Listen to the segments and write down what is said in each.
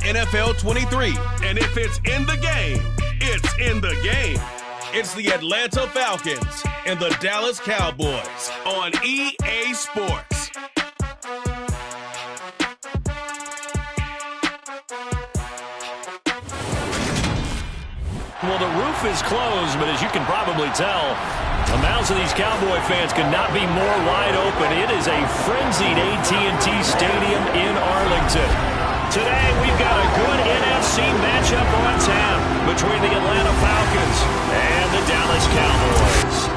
NFL 23. And if it's in the game, it's in the game. It's the Atlanta Falcons and the Dallas Cowboys on EA Sports. Well, the roof is closed, but as you can probably tell, the mouths of these Cowboy fans could not be more wide open. It is a frenzied AT&T Stadium in Arlington. Today, we've got a good NFC matchup on tap between the Atlanta Falcons and the Dallas Cowboys.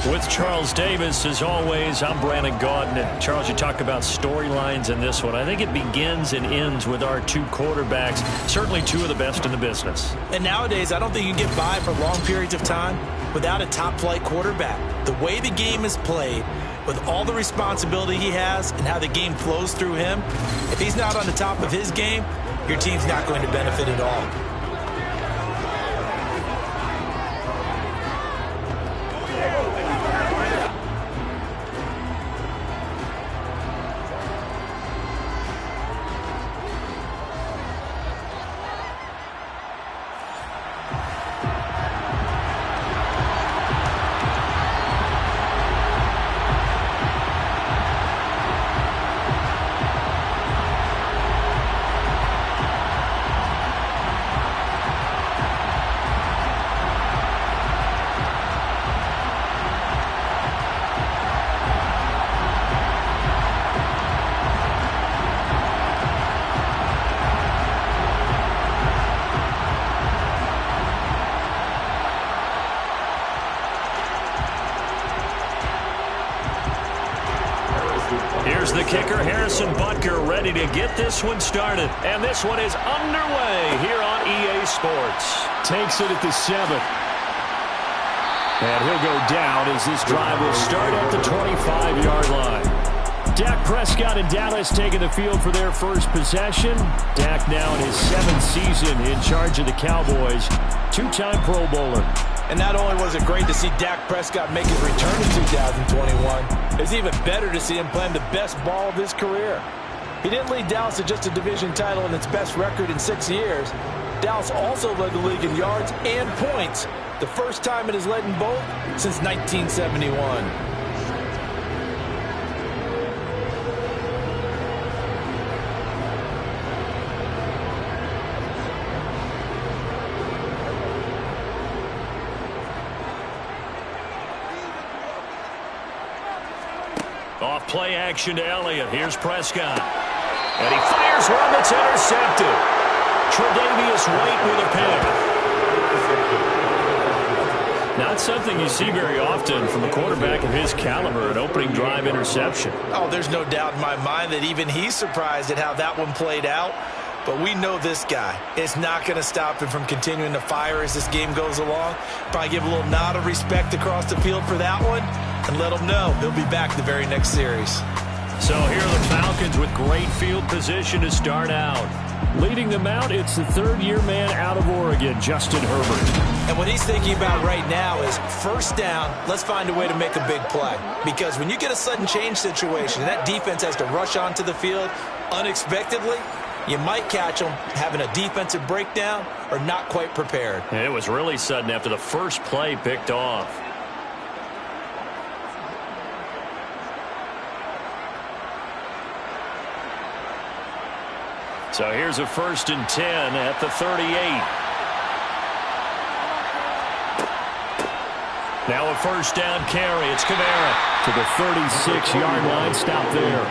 With Charles Davis, as always, I'm Brandon Gaudin. And Charles, you talk about storylines in this one. I think it begins and ends with our two quarterbacks, certainly two of the best in the business. And nowadays, I don't think you can get by for long periods of time without a top-flight quarterback. The way the game is played, with all the responsibility he has and how the game flows through him, if he's not on the top of his game, your team's not going to benefit at all. Here's the kicker, Harrison Butker, ready to get this one started. And this one is underway here on EA Sports. Takes it at the 7. And he'll go down as this drive will start at the 25-yard line. Dak Prescott and Dallas taking the field for their first possession. Dak now in his 7th season in charge of the Cowboys. Two-time Pro Bowler. And not only was it great to see Dak Prescott make his return in 2021, it's even better to see him playing the best ball of his career. He didn't lead Dallas to just a division title and its best record in 6 years. Dallas also led the league in yards and points, the first time it has led in both since 1971. Off play action to Elliott. Here's Prescott. And he fires one that's intercepted. Tre'Davious White with a pick. Not something you see very often from a quarterback of his caliber, an opening drive interception. Oh, there's no doubt in my mind that even he's surprised at how that one played out. But we know this guy. It's not going to stop him from continuing to fire as this game goes along. Probably give a little nod of respect across the field for that one and let him know he'll be back the very next series. So here are the Falcons with great field position to start out. Leading them out, it's the third-year man out of Oregon, Justin Herbert. And what he's thinking about right now is first down, let's find a way to make a big play. Because when you get a sudden change situation and that defense has to rush onto the field unexpectedly, you might catch them having a defensive breakdown or not quite prepared. It was really sudden after the first play picked off. So here's a 1st and 10 at the 38. Now a first down carry. It's Kamara to the 36-yard line. Stop there.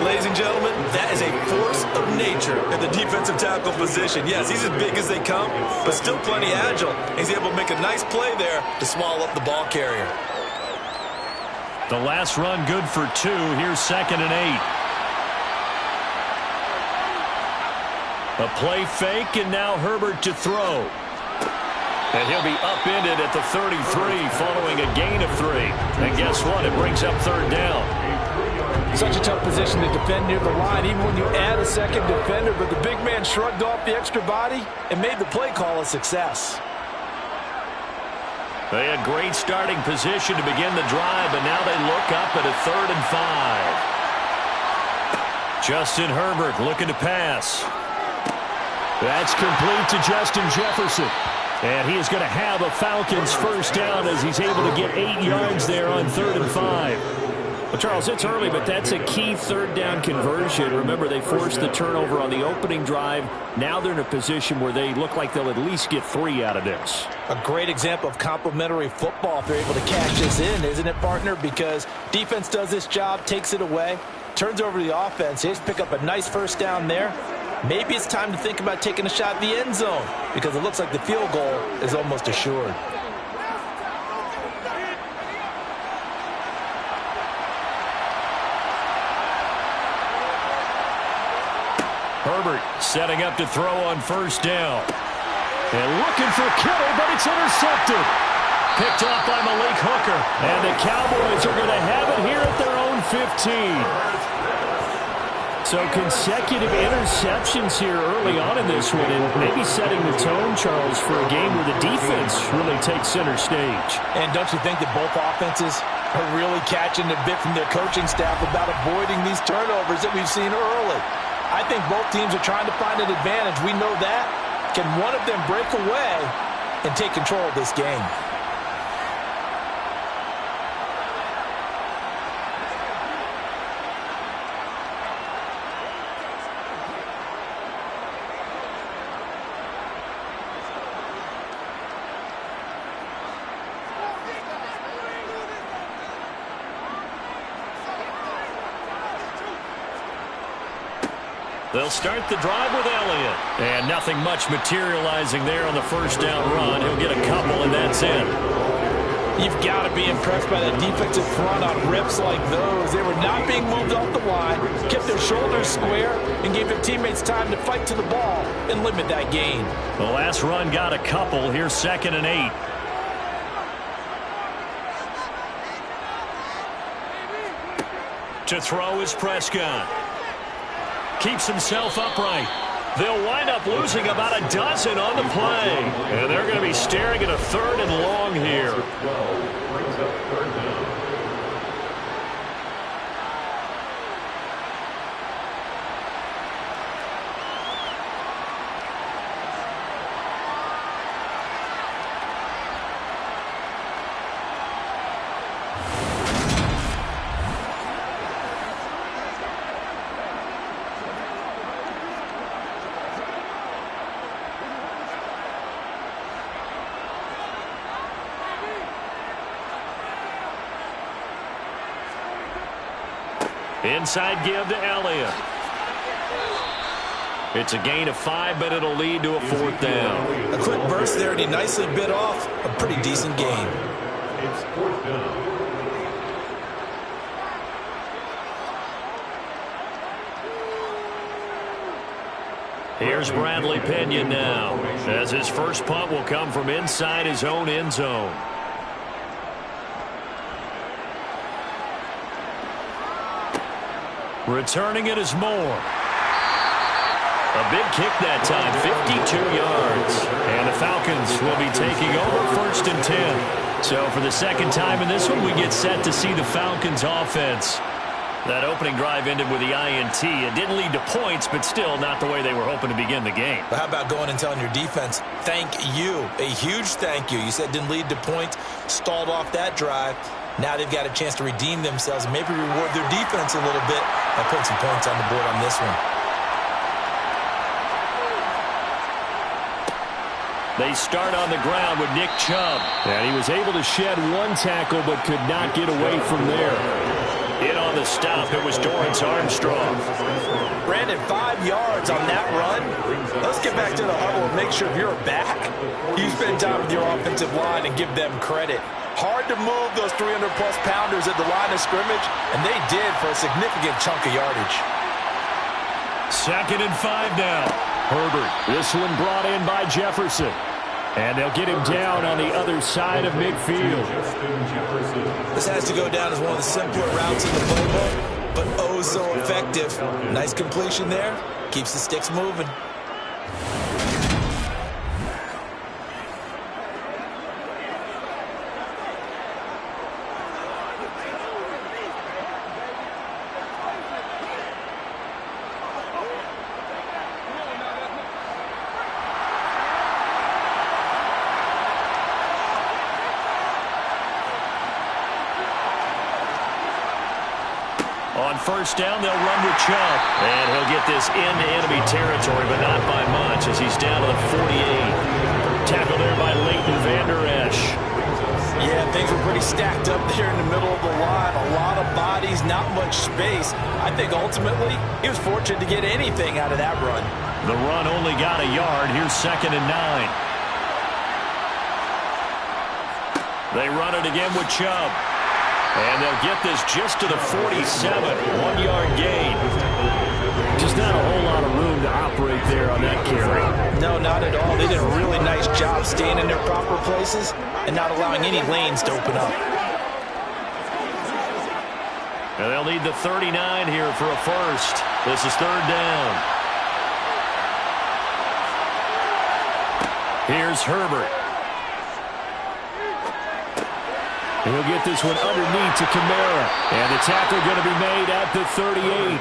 Ladies and gentlemen, that is a force of nature in the defensive tackle position. Yes, he's as big as they come, but still plenty agile. He's able to make a nice play there to swallow up the ball carrier. The last run good for 2. Here's 2nd and 8. A play fake, and now Herbert to throw. And he'll be upended at the 33 following a gain of 3. And guess what? It brings up 3rd down. Such a tough position to defend near the line, even when you add a second defender. But the big man shrugged off the extra body and made the play call a success. They had great starting position to begin the drive, but now they look up at a 3rd and 5. Justin Herbert looking to pass. That's complete to Justin Jefferson. And he is going to have a Falcons first down as he's able to get 8 yards there on 3rd and 5. Well, Charles, it's early, but that's a key 3rd down conversion. Remember, they forced the turnover on the opening drive. Now they're in a position where they look like they'll at least get 3 out of this. A great example of complementary football if they're able to cash this in, isn't it, partner? Because defense does this job, takes it away, turns over to the offense. They just pick up a nice first down there. Maybe it's time to think about taking a shot at the end zone because it looks like the field goal is almost assured. Herbert setting up to throw on first down. And looking for Kittle, but it's intercepted. Picked off by Malik Hooker. And the Cowboys are going to have it here at their own 15. So consecutive interceptions here early on in this one, and maybe setting the tone, Charles, for a game where the defense really takes center stage. And don't you think that both offenses are really catching a bit from their coaching staff about avoiding these turnovers that we've seen early? I think both teams are trying to find an advantage. We know that. Can one of them break away and take control of this game? They'll start the drive with Elliott. And nothing much materializing there on the first down run. He'll get a couple, and that's it. You've got to be impressed by that defensive front on rips like those. They were not being moved off the line, kept their shoulders square, and gave their teammates time to fight to the ball and limit that gain. The last run got a couple. Here's 2nd and 8. To throw is Prescott. Keeps himself upright. They'll wind up losing about a dozen on the play. And they're going to be staring at a 3rd and long here. Inside give to Elliott. It's a gain of 5, but it'll lead to a 4th down. A quick burst there, and he nicely bit off a pretty decent gain. It's 4th down. Here's Bradley Pinion now, as his first punt will come from inside his own end zone. Returning it is Moore. A big kick that time, 52 yards. And the Falcons will be taking over 1st and 10. So for the second time in this one, we get set to see the Falcons offense. That opening drive ended with the INT. It didn't lead to points, but still not the way they were hoping to begin the game. But how about going and telling your defense, thank you, a huge thank you. You said it didn't lead to points, stalled off that drive. Now they've got a chance to redeem themselves and maybe reward their defense a little bit by putting some points on the board on this one. They start on the ground with Nick Chubb. And he was able to shed 1 tackle but could not get away from there. In on the stop, it was Dorrance Armstrong. Brandon, 5 yards on that run. Let's get back to the huddle and make sure if you're back, you spend time with your offensive line and give them credit. Hard to move those 300-plus pounders at the line of scrimmage, and they did for a significant chunk of yardage. 2nd and 5 now. Herbert, this one brought in by Jefferson. And they'll get him down on the other side of midfield. This has to go down as one of the simpler routes in the playbook, but oh so effective. Nice completion there. Keeps the sticks moving. On first down, they'll run with Chubb. And he'll get this into enemy territory, but not by much as he's down to the 48. Tackled there by Leighton Vander Esch. Yeah, things were pretty stacked up there in the middle of the line. A lot of bodies, not much space. I think ultimately he was fortunate to get anything out of that run. The run only got a yard. Here's 2nd and 9. They run it again with Chubb. And they'll get this just to the 47. 1-yard gain. Just not a whole lot of room to operate there on that carry. No, not at all. They did a really nice job staying in their proper places and not allowing any lanes to open up. And they'll need the 39 here for a first. This is 3rd down. Here's Herbert. He'll get this one underneath to Kamara. And the tackle going to be made at the 38.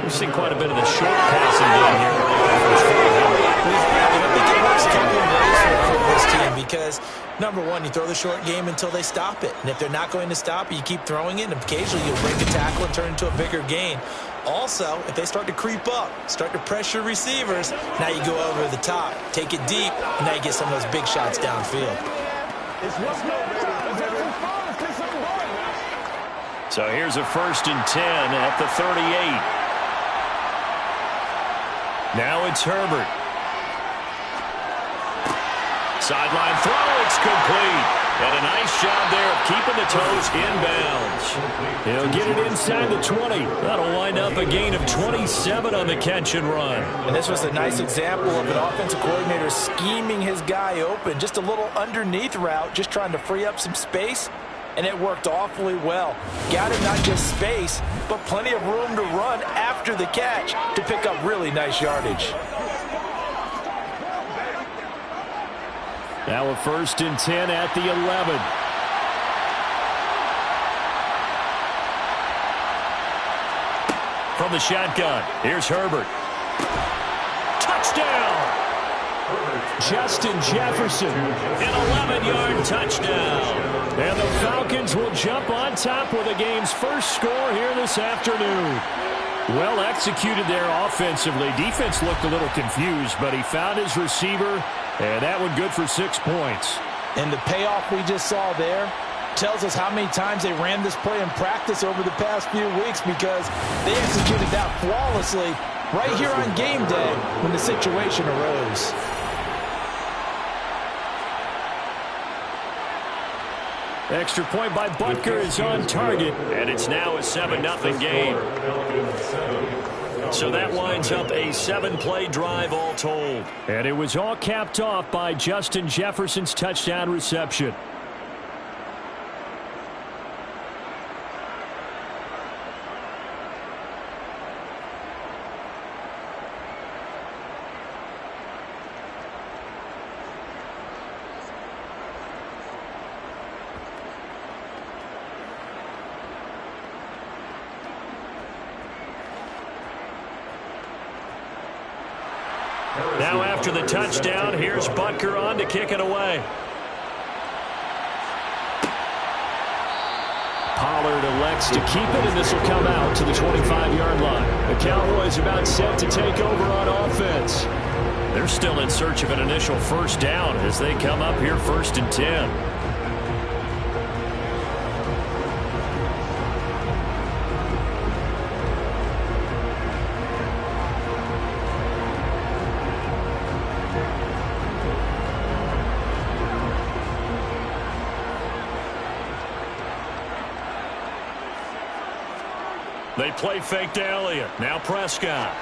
We've seen quite a bit of the short passing game here. I think it works couple of ways for this team because, number one, you throw the short game until they stop it. And if they're not going to stop it, you keep throwing it, and occasionally you'll break a tackle and turn it into a bigger gain. Also, if they start to creep up, start to pressure receivers, now you go over the top, take it deep, and now you get some of those big shots downfield. So here's a 1st and 10 at the 38. Now it's Herbert. Sideline throw, it's complete. And a nice job there of keeping the toes inbounds. He'll get it inside the 20. That'll wind up a gain of 27 on the catch and run. And this was a nice example of an offensive coordinator scheming his guy open. Just a little underneath route, just trying to free up some space. And it worked awfully well. Got him not just space, but plenty of room to run after the catch to pick up really nice yardage. Now a 1st and 10 at the 11. From the shotgun, here's Herbert. Touchdown! Justin Jefferson, an 11-yard touchdown. And the Falcons will jump on top with the game's first score here this afternoon. Well executed there offensively. Defense looked a little confused, but he found his receiver, and that one good for 6 points. And the payoff we just saw there tells us how many times they ran this play in practice over the past few weeks because they executed that flawlessly right here on game day when the situation arose. Extra point by Butker is on target, and it's now a 7-0 game. So that winds up a 7-play drive all told. And it was all capped off by Justin Jefferson's touchdown reception. Now after the touchdown, here's Butker on to kick it away. Pollard elects to keep it, and this will come out to the 25-yard line. The Cowboys about set to take over on offense. They're still in search of an initial first down as they come up here 1st and 10. They play fake to Elliott. Now Prescott.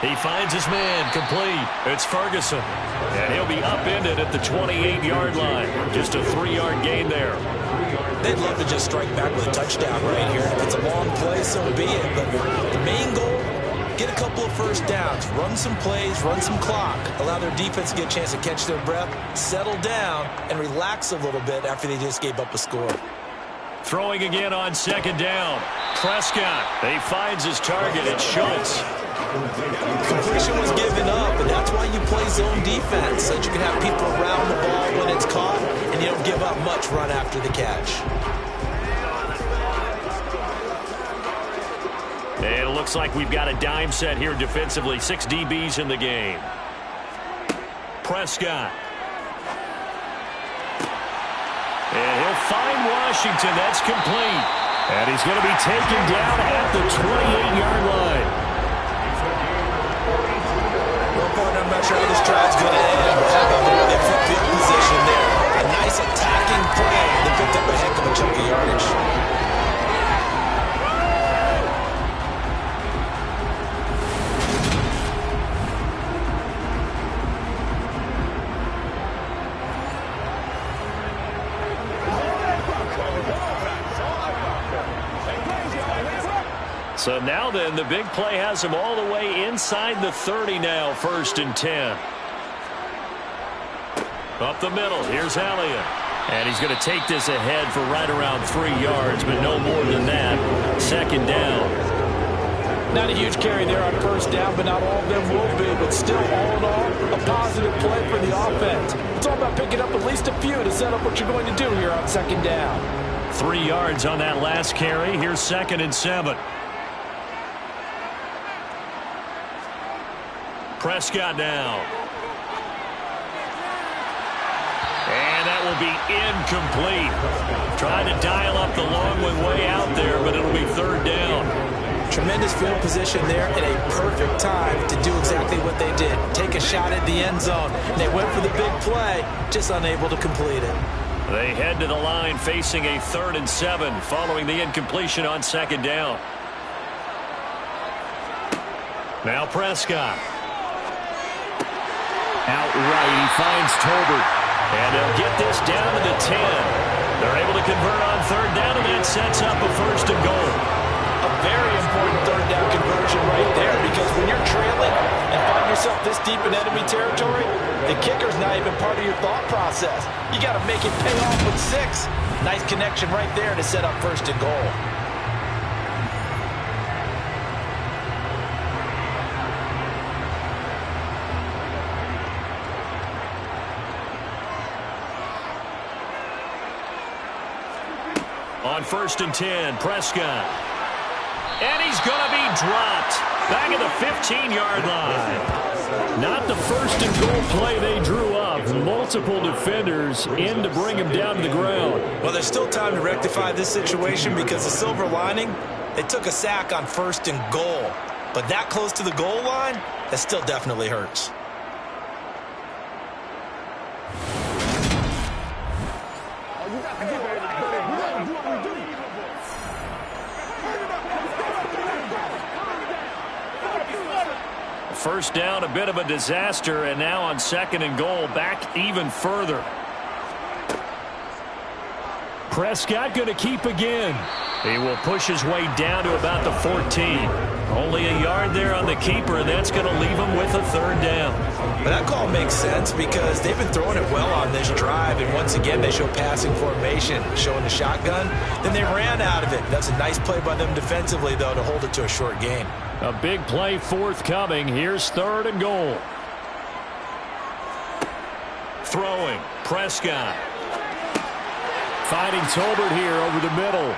He finds his man complete. It's Ferguson. And he'll be upended at the 28-yard line. Just a 3-yard gain there. They'd love to just strike back with a touchdown right here. If it's a long play, so be it. But the main goal, get a couple of first downs. Run some plays, run some clock. Allow their defense to get a chance to catch their breath, settle down, and relax a little bit after they just gave up a score. Throwing again on 2nd down. Prescott. He finds his target. It's Schultz. Completion was given up, and that's why you play zone defense, so that you can have people around the ball when it's caught, and you don't give up much run after the catch. And it looks like we've got a dime set here defensively. 6 DBs in the game. Prescott. And he'll find Washington. That's complete. And he's going to be taken down at the 28-yard line. Well, partner, I'm not sure how this drive's going to end, but how about the way they flip field position there? A nice attacking play. They picked up a heck of a chunk of yardage. So now then, the big play has him all the way inside the 30 now, 1st and 10. Up the middle, here's Elliott. And he's going to take this ahead for right around 3 yards, but no more than that. 2nd down. Not a huge carry there on 1st down, but not all of them will be. But still, all in all, a positive play for the offense. It's all about picking up at least a few to set up what you're going to do here on 2nd down. 3 yards on that last carry. Here's 2nd and 7. Prescott now. And that will be incomplete. Trying to dial up the long one way out there, but it'll be 3rd down. Tremendous field position there at a perfect time to do exactly what they did. Take a shot at the end zone. They went for the big play, just unable to complete it. They head to the line facing a 3rd and 7 following the incompletion on 2nd down. Now Prescott. Outright, he finds Tolbert. And they'll get this down to the 10. They're able to convert on 3rd down, and that sets up a 1st and goal. A very important 3rd down conversion right there, because when you're trailing and find yourself this deep in enemy territory, the kicker's not even part of your thought process. You got to make it pay off with 6. Nice connection right there to set up 1st and goal. On 1st and 10, Prescott. And he's going to be dropped back at the 15-yard line. Not the 1st and goal play they drew up. Multiple defenders in to bring him down to the ground. Well, there's still time to rectify this situation, because the silver lining, they took a sack on 1st and goal. But that close to the goal line, that still definitely hurts. First down, a bit of a disaster, and now on 2nd and goal, back even further. Prescott going to keep again. He will push his way down to about the 14. Only a yard there on the keeper, and that's going to leave him with a 3rd down. But that call makes sense, because they've been throwing it well on this drive, and once again they show passing formation, showing the shotgun. Then they ran out of it. That's a nice play by them defensively, though, to hold it to a short gain. A big play forthcoming. Here's 3rd and goal. Throwing, Prescott. Finding Tolbert here over the middle.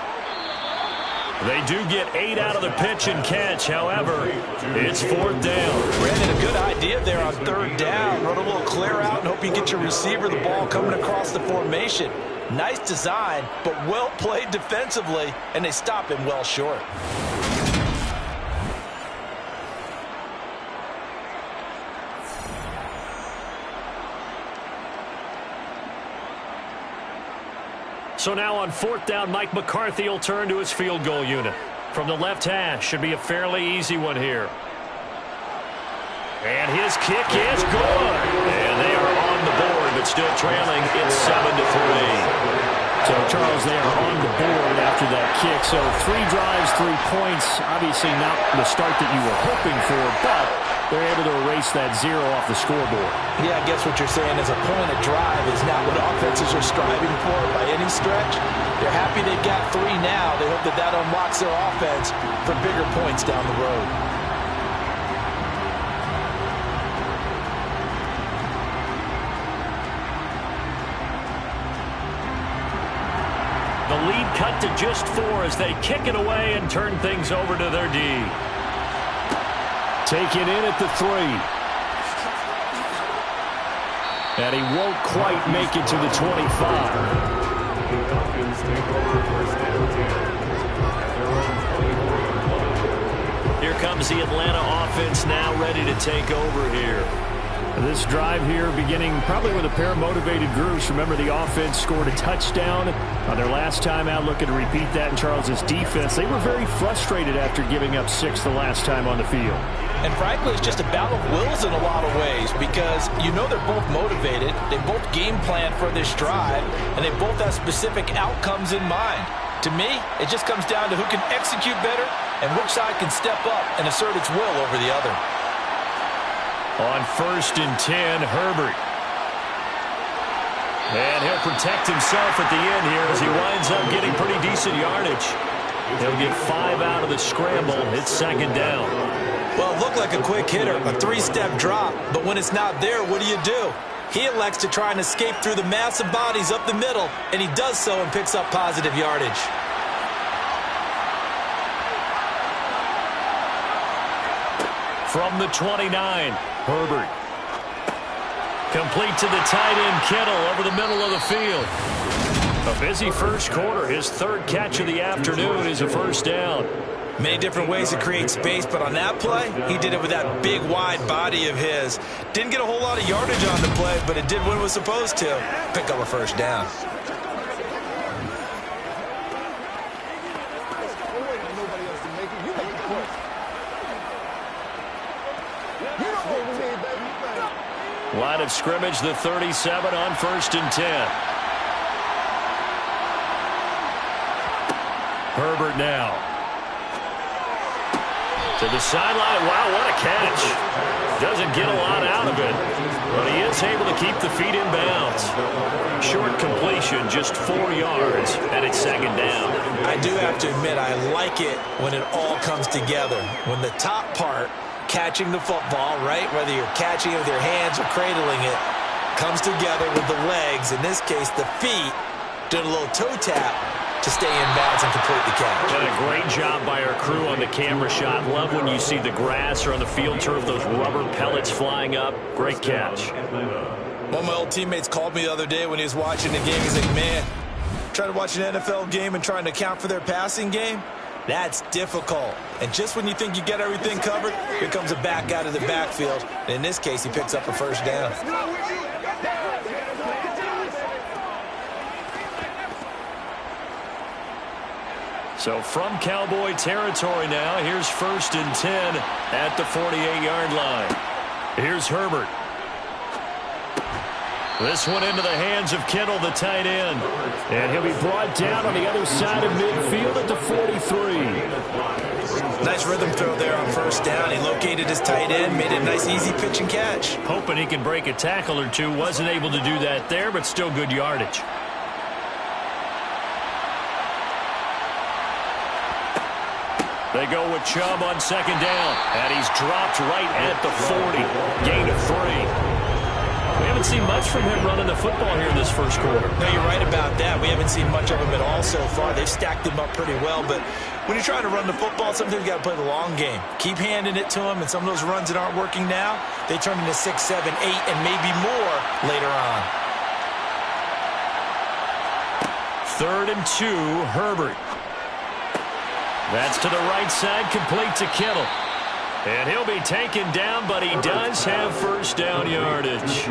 They do get 8 out of the pitch and catch. However, it's 4th down. Brandon, a good idea there on 3rd down. Run a little clear out and hope you get your receiver the ball coming across the formation. Nice design, but well played defensively, and they stop him well short. So now on 4th down, Mike McCarthy will turn to his field goal unit. From the left hash, should be a fairly easy one here. And his kick is good. And they are on the board, but still trailing. It's 7-3. So, Charles, they are on the board after that kick. So 3 drives, 3 points. Obviously not the start that you were hoping for, but they're able to erase that 0 off the scoreboard. Yeah, I guess what you're saying is a point of drive is not what offenses are striving for by any stretch. They're happy they've got 3 now. They hope that that unlocks their offense for bigger points down the road. The lead cut to just 4 as they kick it away and turn things over to their D. Taken in at the 3. And he won't quite make it to the 25. The Falcons take over first and 10. Here comes the Atlanta offense now ready to take over here. This drive here beginning probably with a pair of motivated groups. Remember, the offense scored a touchdown on their last time out, looking to repeat that in Charles's defense. They were very frustrated after giving up 6 the last time on the field. And frankly, it's just a battle of wills in a lot of ways because you know they're both motivated. They both game plan for this drive, and they both have specific outcomes in mind. To me, it just comes down to who can execute better and which side can step up and assert its will over the other. On 1st and 10, Herbert. And he'll protect himself at the end here as he winds up getting pretty decent yardage. He'll get 5 out of the scramble. It's 2nd down. Well, it looked like a quick hitter, a 3-step drop, but when it's not there, what do? He elects to try and escape through the massive bodies up the middle, and he does so and picks up positive yardage. From the 29, Herbert. Complete to the tight end, Kittle, over the middle of the field. A busy first quarter. His 3rd catch of the afternoon is a 1st down. Many different ways to create space, but on that play, he did it with that big, wide body of his. Didn't get a whole lot of yardage on the play, but it did what it was supposed to. Pick up a 1st down. Line of scrimmage, the 37 on 1st and 10. Herbert now. To the sideline. Wow, what a catch. Doesn't get a lot out of it, but he is able to keep the feet in bounds. Short completion, just 4 yards, and it's 2nd down. I do have to admit, I like it when it all comes together. When the top part, catching the football, right, whether you're catching it with your hands or cradling it, comes together with the legs, in this case the feet, doing a little toe tap to stay in bounds and complete the catch. And a great job by our crew on the camera shot. Love when you see the grass or on the field turf, those rubber pellets flying up. Great catch. One of my old teammates called me the other day when he was watching the game. He's like, man, trying to watch an NFL game and trying to account for their passing game, that's difficult. And just when you think you get everything covered, here comes a back out of the backfield. And in this case, he picks up a 1st down. So from Cowboy territory now, here's 1st and 10 at the 48-yard line. Here's Herbert. This one into the hands of Kittle, the tight end. And he'll be brought down on the other side of midfield at the 43. Nice rhythm throw there on 1st down. He located his tight end, made a nice easy pitch and catch. Hoping he can break a tackle or two. Wasn't able to do that there, but still good yardage. They go with Chubb on 2nd down, and he's dropped right at the 40. Gain of 3. We haven't seen much from him running the football here in this first quarter. No, you're right about that. We haven't seen much of him at all so far. They've stacked him up pretty well, but when you're trying to run the football, sometimes you got to play the long game. Keep handing it to him, and some of those runs that aren't working now, they turn into 6, 7, 8, and maybe more later on. 3rd and 2, Herbert. That's to the right side, complete to Kittle. And he'll be taken down, but he does have 1st down yardage.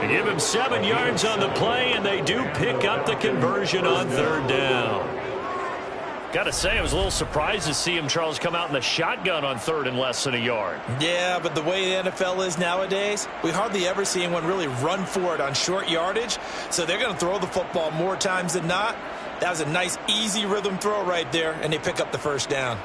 They give him 7 yards on the play, and they do pick up the conversion on 3rd down. Got to say, I was a little surprised to see him, Charles, come out in the shotgun on 3rd and less than a yard. Yeah, but the way the NFL is nowadays, we hardly ever see anyone really run for it on short yardage. So they're going to throw the football more times than not. That was a nice, easy rhythm throw right there, and they pick up the 1st down.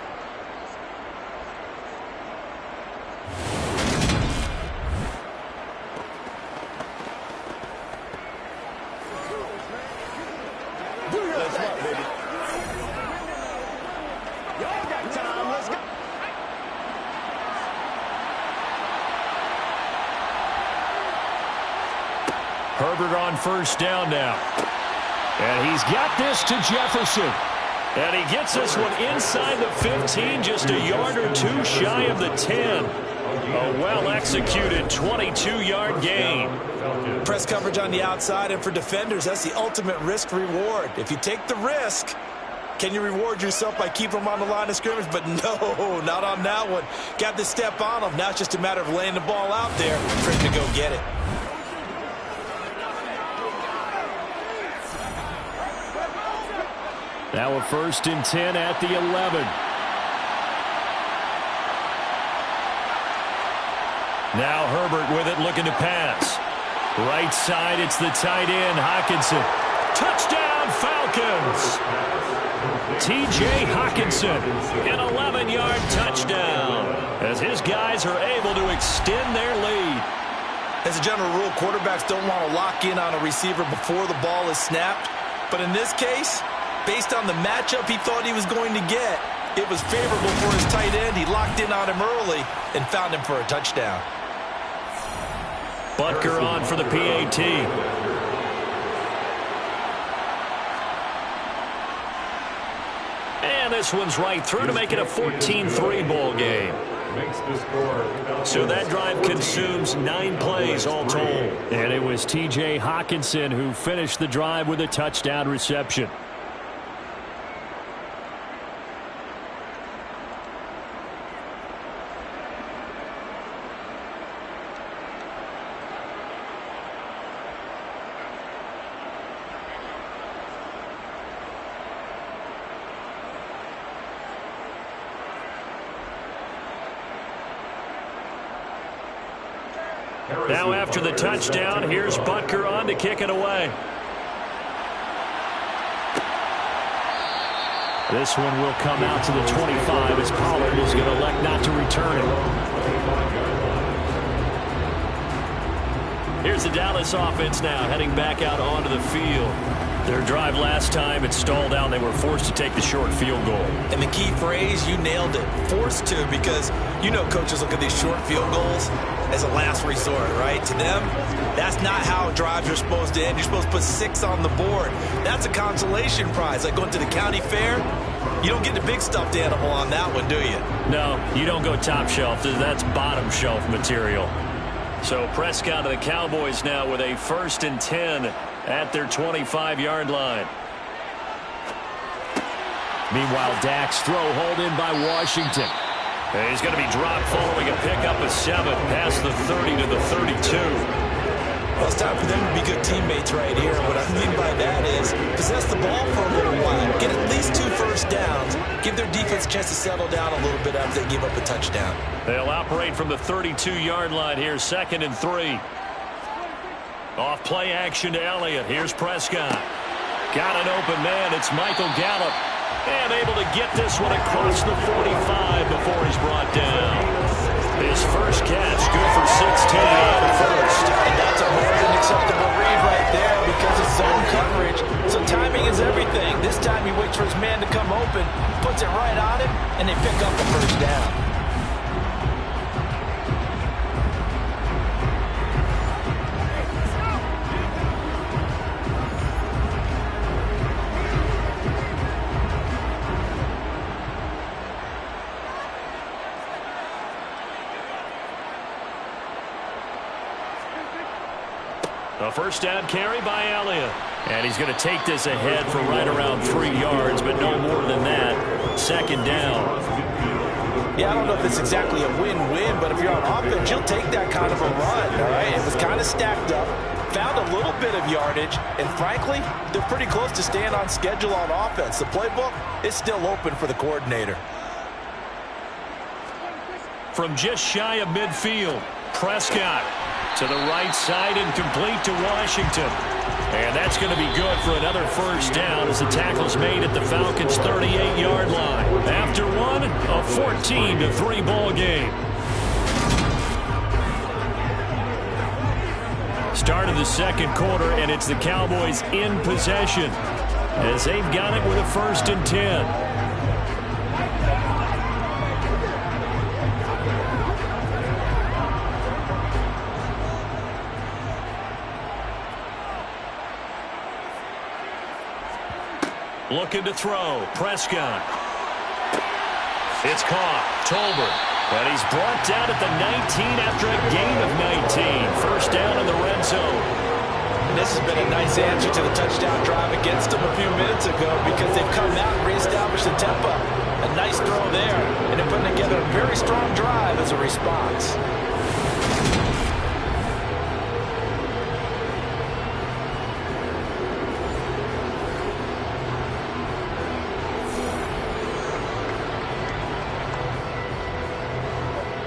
Herbert on 1st down now. And he's got this to Jefferson. And he gets this one inside the 15, just a yard or two shy of the 10. A well-executed 22-yard gain. Press coverage on the outside, and for defenders, that's the ultimate risk-reward. If you take the risk, can you reward yourself by keeping them on the line of scrimmage? But no, not on that one. Got to step on them. Now it's just a matter of laying the ball out there for him to go get it. Now a 1st and 10 at the 11. Now Herbert with it, looking to pass. Right side, it's the tight end, Hockenson. Touchdown, Falcons! T.J. Hockenson, an 11-yard touchdown, as his guys are able to extend their lead. As a general rule, quarterbacks don't want to lock in on a receiver before the ball is snapped. But in this case, based on the matchup he thought he was going to get, it was favorable for his tight end. He locked in on him early and found him for a touchdown. Butker on for the PAT. And this one's right through to make it a 14-3 ball game. So that drive consumes 9 plays all told. And it was T.J. Hockenson who finished the drive with a touchdown reception. Now after the touchdown, here's Butker on to kick it away. This one will come out to the 25 as Pollard is going to elect not to return it. Here's the Dallas offense now heading back out onto the field. Their drive last time, it stalled out. They were forced to take the short field goal. And the key phrase, you nailed it, forced to, because you know coaches look at these short field goals as a last resort, right? To them, that's not how drives are supposed to end. You're supposed to put 6 on the board. That's a consolation prize. Like going to the county fair, you don't get the big stuffed animal on that one, do you? No, you don't go top shelf. That's bottom shelf material. So Prescott of the Cowboys now with a 1st and 10 at their 25-yard line. Meanwhile, Dak's throw hauled in by Washington. And he's going to be dropped following a pickup of 7 past the 30 to the 32. Well, it's time for them to be good teammates right here. What I mean by that is possess the ball for a little while, get at least 2 first downs, give their defense a chance to settle down a little bit after they give up a touchdown. They'll operate from the 32-yard line here, 2nd and 3. Off play action to Elliott. Here's Prescott. Got an open man. It's Michael Gallup. And able to get this one across the 45 before he's brought down. His first catch, good for 16 on the first. And that's a more than acceptable read right there because it's zone coverage. So timing is everything. This time he waits for his man to come open, puts it right on him, and they pick up the first down. A first down carry by Elliott. And he's going to take this ahead for right around 3 yards, but no more than that. 2nd down. Yeah, I don't know if it's exactly a win-win, but if you're on offense, you'll take that kind of a run, all right? It was kind of stacked up, found a little bit of yardage, and frankly, they're pretty close to staying on schedule on offense. The playbook is still open for the coordinator. From just shy of midfield, Prescott to the right side and complete to Washington. And that's going to be good for another first down as the tackle's made at the Falcons' 38-yard line. After one, a 14-3 ball game. Start of the 2nd quarter, and it's the Cowboys in possession as they've got it with a 1st and 10. Looking to throw. Prescott. It's caught. Tolbert. And he's brought down at the 19 after a gain of 19. First down in the red zone. And this has been a nice answer to the touchdown drive against them a few minutes ago because they've come out and reestablished the tempo. A nice throw there. And they're putting together a very strong drive as a response.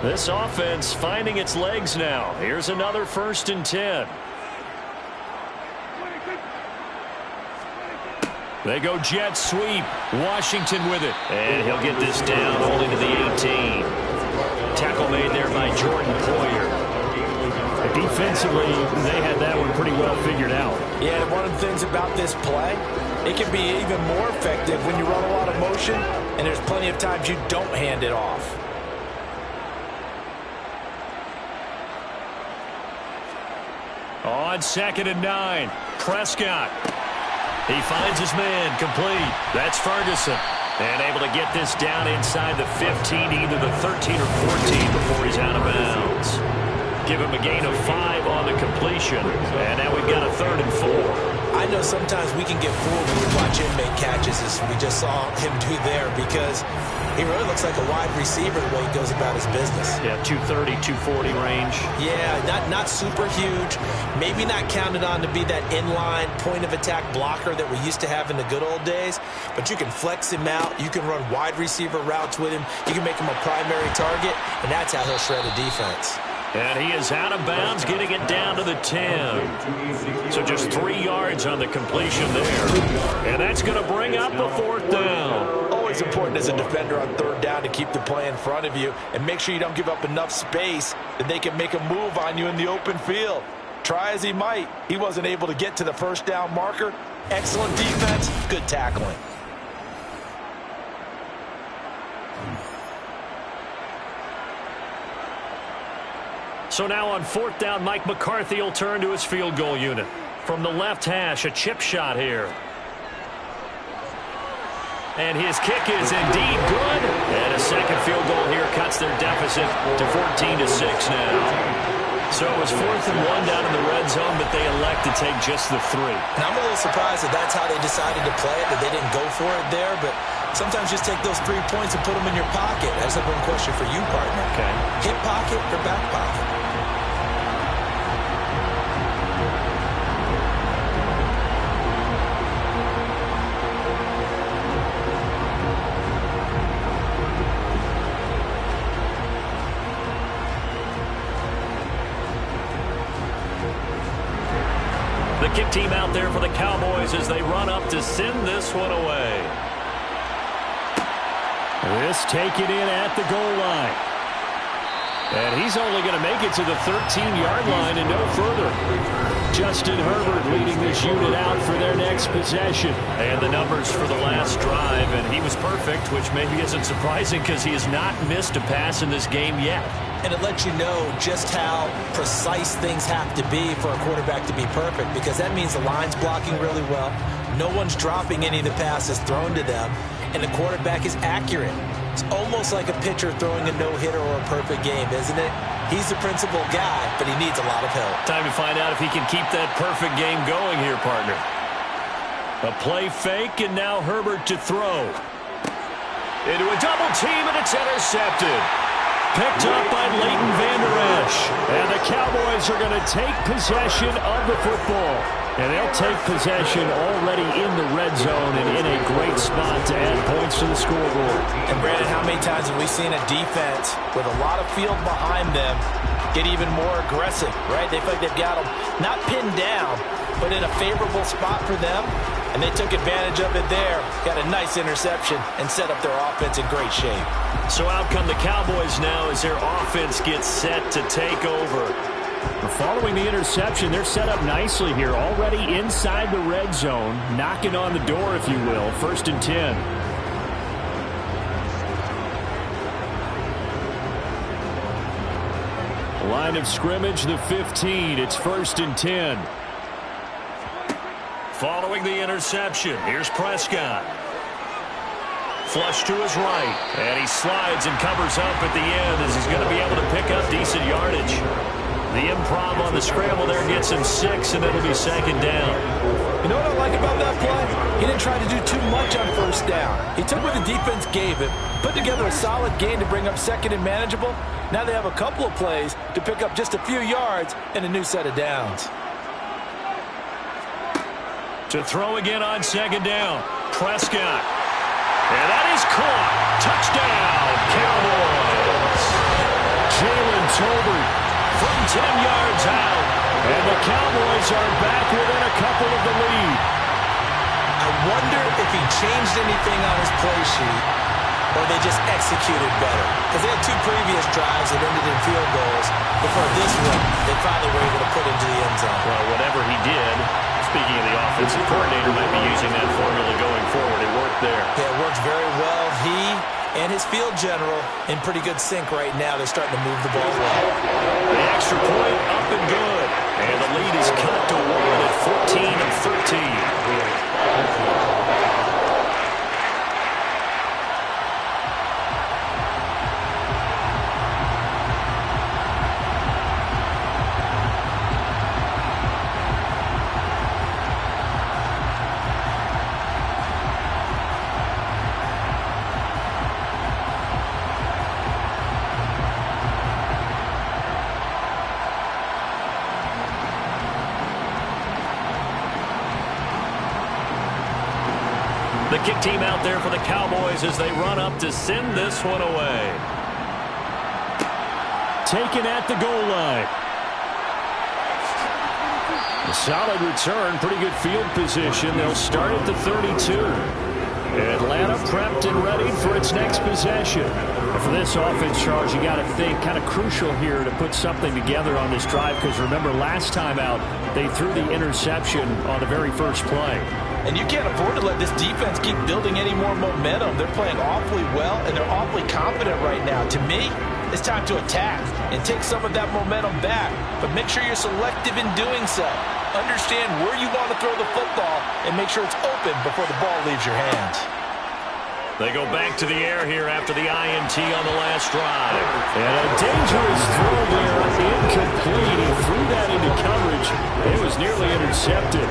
This offense finding its legs now. Here's another 1st and 10. They go jet sweep. Washington with it. And he'll get this down only to the 18. Tackle made there by Jordan Poyer. Defensively, they had that one pretty well figured out. Yeah, and one of the things about this play, it can be even more effective when you run a lot of motion, and there's plenty of times you don't hand it off. On 2nd and 9, Prescott. He finds his man, complete. That's Ferguson. And able to get this down inside the 15, either the 13 or 14 before he's out of bounds. Give him a gain of 5 on the completion. And now we've got a 3rd and 4. I know sometimes we can get fooled when we watch him make catches, as we just saw him do there, because he really looks like a wide receiver the way he goes about his business. Yeah, 230, 240 range. Yeah, not super huge. Maybe not counted on to be that inline point-of-attack blocker that we used to have in the good old days, but you can flex him out. You can run wide receiver routes with him. You can make him a primary target, and that's how he'll shred a defense. And he is out of bounds, getting it down to the 10. So just 3 yards on the completion there. And that's going to bring up a 4th down. Always important as a defender on 3rd down to keep the play in front of you and make sure you don't give up enough space that they can make a move on you in the open field. Try as he might, he wasn't able to get to the 1st down marker. Excellent defense, good tackling. So now on 4th down, Mike McCarthy will turn to his field goal unit. From the left hash, a chip shot here. And his kick is indeed good. And a 2nd field goal here cuts their deficit to 14-6 now. So it was 4th and 1 down in the red zone, but they elect to take just the 3. And I'm a little surprised that that's how they decided to play it, that they didn't go for it there. But sometimes just take those 3 points and put them in your pocket. That's a one question for you, partner. Okay. Hip pocket or back pocket? The kick team out there for the Cowboys as they run up to send this one away. This taken in at the goal line. And he's only going to make it to the 13-yard line and no further. Justin Herbert leading this unit out for their next possession. And the numbers for the last drive, and he was perfect, which maybe isn't surprising because he has not missed a pass in this game yet. And it lets you know just how precise things have to be for a quarterback to be perfect, because that means the line's blocking really well. No one's dropping any of the passes thrown to them, and the quarterback is accurate. It's almost like a pitcher throwing a no-hitter or a perfect game, isn't it? He's the principal guy, but he needs a lot of help. Time to find out if he can keep that perfect game going here, partner. A play fake, and now Herbert to throw. Into a double team, and it's intercepted. Picked up by Leighton Vander Esch. And the Cowboys are going to take possession of the football. And they'll take possession already in the red zone and in a great spot to add points to the scoreboard. And Brandon, how many times have we seen a defense with a lot of field behind them get even more aggressive, right? They feel like they've got them not pinned down, but in a favorable spot for them. And they took advantage of it there. Got a nice interception and set up their offense in great shape. So out come the Cowboys now as their offense gets set to take over. Following the interception, they're set up nicely here, already inside the red zone, knocking on the door, if you will. 1st and 10. Line of scrimmage, the 15. It's 1st and 10. Following the interception, here's Prescott. Flush to his right. And he slides and covers up at the end as he's going to be able to pick up decent yardage. The improv on the scramble there gets him 6, and it'll be second down. You know what I like about that play? He didn't try to do too much on first down. He took what the defense gave him, put together a solid gain to bring up second and manageable. Now they have a couple of plays to pick up just a few yards and a new set of downs. To throw again on second down. Prescott. And that is caught. Touchdown, Cowboys. Jalen Tolbert from 10 yards out. And the Cowboys are back within a couple of the lead. I wonder if he changed anything on his play sheet or they just executed better. Because they had 2 previous drives that ended in field goals. Before this one, they finally were able to put into the end zone. Well, whatever he did, speaking of the offensive coordinator, might be using that formula going forward. It worked there. Yeah, it worked very well. He and his field general in pretty good sync right now. They're starting to move the ball well. The extra point up and good. And the lead is cut to 1 at 14-13. The kick team out there for the Cowboys as they run up to send this one away. Taken at the goal line. A solid return, pretty good field position. They'll start at the 32. Atlanta prepped and ready for its next possession. And for this offense, Charles, you got to think kind of crucial here to put something together on this drive, because remember last time out they threw the interception on the very first play. And you can't afford to let this defense keep building any more momentum. They're playing awfully well, and they're awfully confident right now. To me, it's time to attack and take some of that momentum back. But make sure you're selective in doing so. Understand where you want to throw the football and make sure it's open before the ball leaves your hands. They go back to the air here after the INT on the last drive. And a dangerous throw there, incomplete. He threw that into coverage. It was nearly intercepted.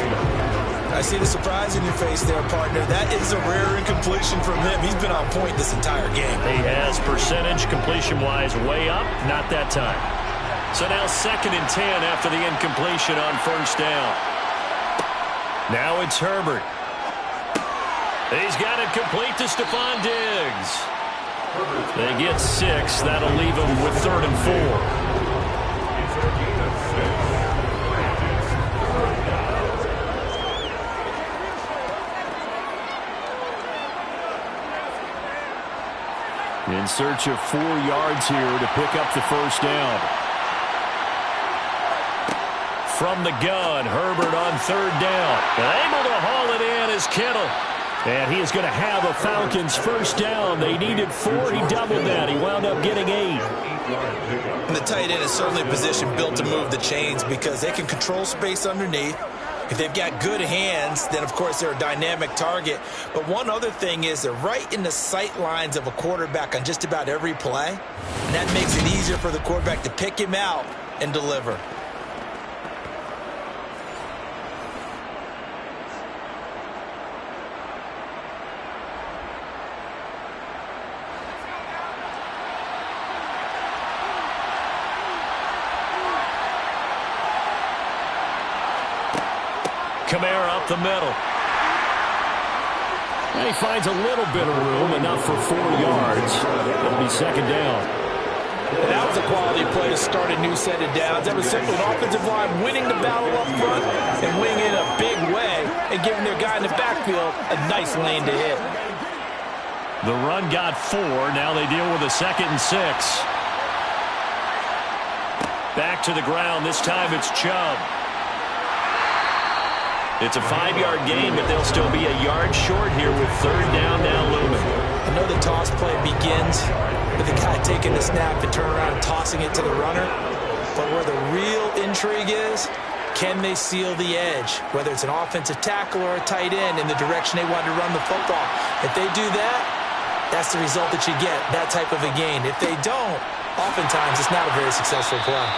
I see the surprise in your face there, partner. That is a rare incompletion from him. He's been on point this entire game. He has percentage completion-wise way up. Not that time. So now 2nd and 10 after the incompletion on first down. Now it's Herbert. He's got it complete to Stephon Diggs. They get 6. That'll leave them with 3rd and 4. In search of 4 yards here to pick up the first down. From the gun, Herbert on 3rd down. Able to haul it in is Kittle. And he is going to have a Falcons first down. They needed 4. He doubled that. He wound up getting 8. And the tight end is certainly a position built to move the chains because they can control space underneath. If they've got good hands, then, of course, they're a dynamic target. But one other thing is they're right in the sight lines of a quarterback on just about every play. And that makes it easier for the quarterback to pick him out and deliver. Kamara up the middle. And he finds a little bit of room, enough for 4 yards. It'll be 2nd down. And that was a quality play to start a new set of downs. That was simply an offensive line winning the battle up front and winning in a big way and giving their guy in the backfield a nice lane to hit. The run got 4. Now they deal with a 2nd and 6. Back to the ground. This time it's Chubb. It's a 5-yard gain, but they'll still be a yard short here with 3rd down now looming. I know the toss play begins with the guy taking the snap and turning around and tossing it to the runner. But where the real intrigue is, can they seal the edge? Whether it's an offensive tackle or a tight end in the direction they want to run the football. If they do that, That's the result that you get, that type of a gain. If they don't, oftentimes it's not a very successful play.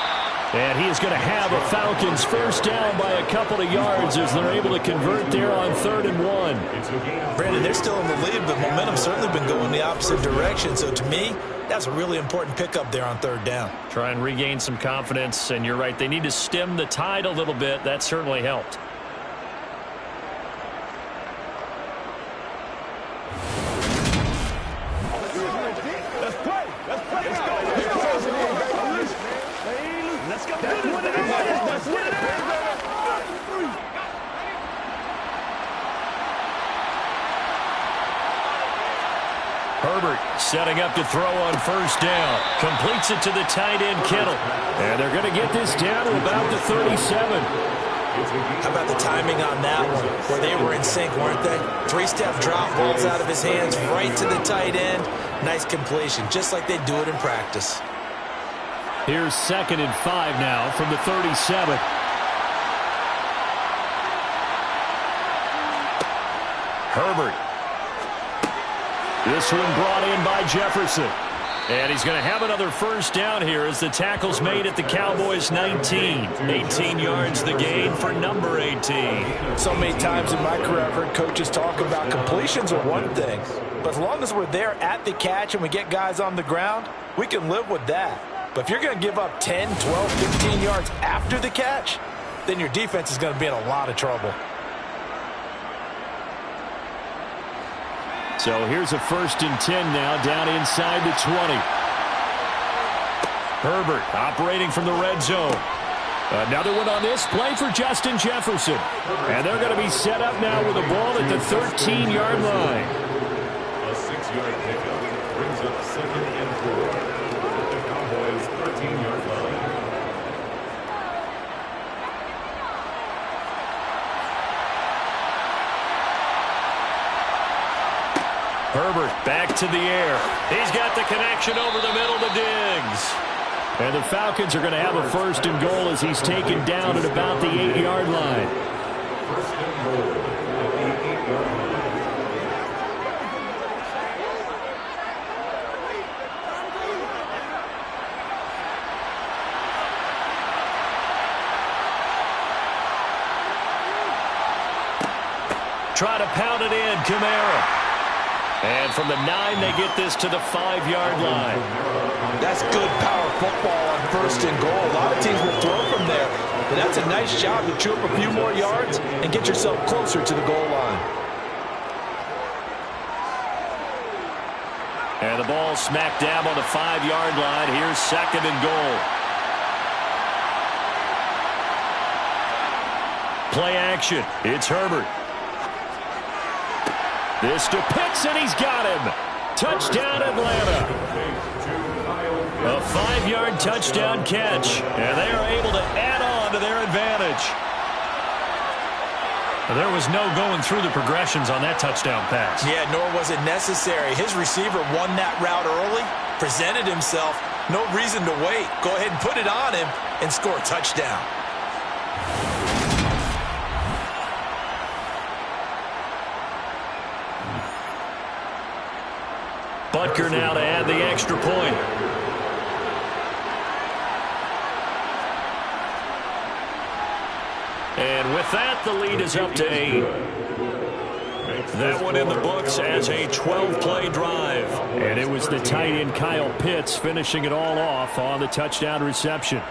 And he is going to have a Falcons first down by a couple of yards as they're able to convert there on 3rd and 1. Brandon, they're still in the lead, but momentum's certainly been going the opposite direction. So to me, that's a really important pickup there on 3rd down. Try and regain some confidence, and you're right. They need to stem the tide a little bit. That certainly helped. Herbert setting up to throw on 1st down. Completes it to the tight end, Kittle. And they're going to get this down to about the 37. How about the timing on that one, where they were in sync, weren't they? 3-step drop, balls out of his hands, right to the tight end. Nice completion, just like they do it in practice. Here's 2nd and 5 now from the 37. Herbert. This one brought in by Jefferson. And he's going to have another first down here as the tackle's made at the Cowboys' 19. 18 yards the gain for number 18. So many times in my career I've heard coaches talk about completions are one thing, but as long as we're there at the catch and we get guys on the ground, we can live with that. But if you're going to give up 10, 12, 15 yards after the catch, then your defense is going to be in a lot of trouble. So here's a 1st and 10 now down inside the 20. Herbert operating from the red zone. Another one on this play for Justin Jefferson. And they're going to be set up now with the ball at the 13-yard line. A 6-yard pickup brings up 2nd and 4 at the Cowboys' 13-yard line. Herbert back to the air. He's got the connection over the middle to Diggs. And the Falcons are going to have a 1st and goal as he's taken down at about the 8-yard line. 1st and goal at the 8-yard line. Try to pound it in, Kamara. And from the 9, they get this to the 5-yard line. That's good power football on 1st and goal. A lot of teams will throw from there, but that's a nice job to chew up a few more yards and get yourself closer to the goal line. And the ball smack dab on the 5-yard line. Here's 2nd and goal. Play action. It's Herbert. This to Pitts, and he's got him. Touchdown, Atlanta. A 5-yard touchdown catch, and they are able to add on to their advantage. There was no going through the progressions on that touchdown pass. Yeah, nor was it necessary. His receiver won that route early, presented himself, no reason to wait. Go ahead and put it on him and score a touchdown. Butker now to add the extra point. And with that, the lead is up to 8. That one in the books as a 12-play drive. And it was the tight end Kyle Pitts finishing it all off on the touchdown reception.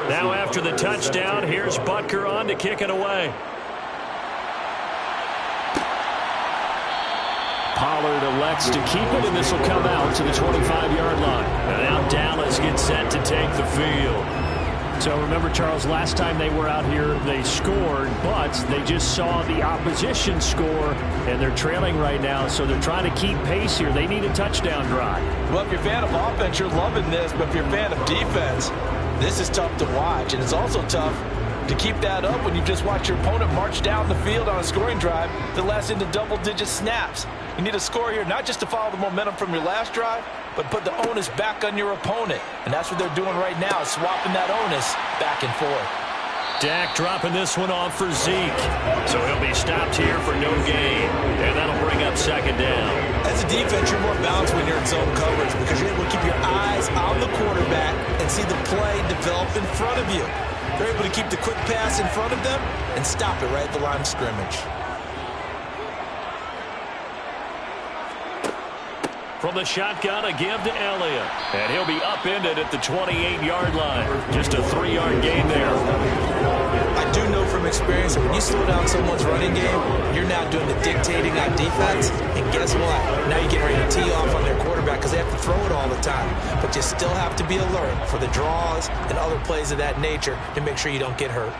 Now after the touchdown, here's Butker on to kick it away. Pollard elects to keep it, and this will come out to the 25-yard line. And now Dallas gets set to take the field. So remember, Charles, last time they were out here, they scored, but they just saw the opposition score, and they're trailing right now, so they're trying to keep pace here. They need a touchdown drive. Well, if you're a fan of offense, you're loving this, but if you're a fan of defense, this is tough to watch, and it's also tough to keep that up when you just watch your opponent march down the field on a scoring drive that lasts into double-digit snaps. You need a score here, not just to follow the momentum from your last drive, but put the onus back on your opponent. And that's what they're doing right now, swapping that onus back and forth. Dak dropping this one off for Zeke. So he'll be stopped here for no gain. And that'll bring up second down. As a defense, you're more balanced when you're in zone coverage because you're able to keep your eyes on the quarterback and see the play develop in front of you. They're able to keep the quick pass in front of them and stop it right at the line of scrimmage. From the shotgun, a give to Elliott. And he'll be upended at the 28-yard line. Just a 3-yard gain there. I do know from experience that when you slow down someone's running game, you're now doing the dictating on defense. And guess what? Now you're getting ready to tee off on their quarterback because they have to throw it all the time. But you still have to be alert for the draws and other plays of that nature to make sure you don't get hurt.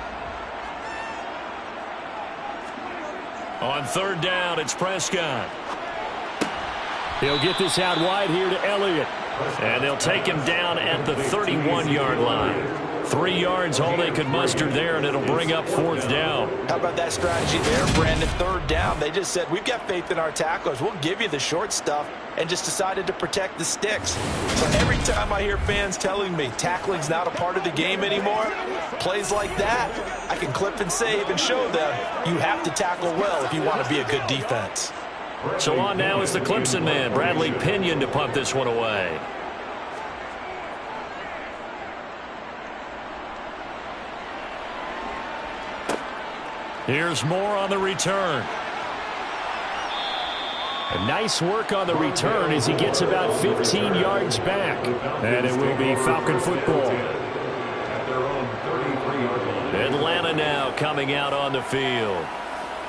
On third down, it's Prescott. He'll get this out wide here to Elliott. And they'll take him down at the 31-yard line. 3 yards, all they could muster there, and it'll bring up fourth down. How about that strategy there, Brandon? Third down, they just said, we've got faith in our tacklers. We'll give you the short stuff, and just decided to protect the sticks. So every time I hear fans telling me tackling's not a part of the game anymore, plays like that, I can clip and save and show them you have to tackle well if you want to be a good defense. So on now is the Clemson man, Bradley Pinion, to punt this one away. Here's Moore on the return. A nice work on the return as he gets about 15 yards back. And it will be Falcon football. Atlanta now coming out on the field.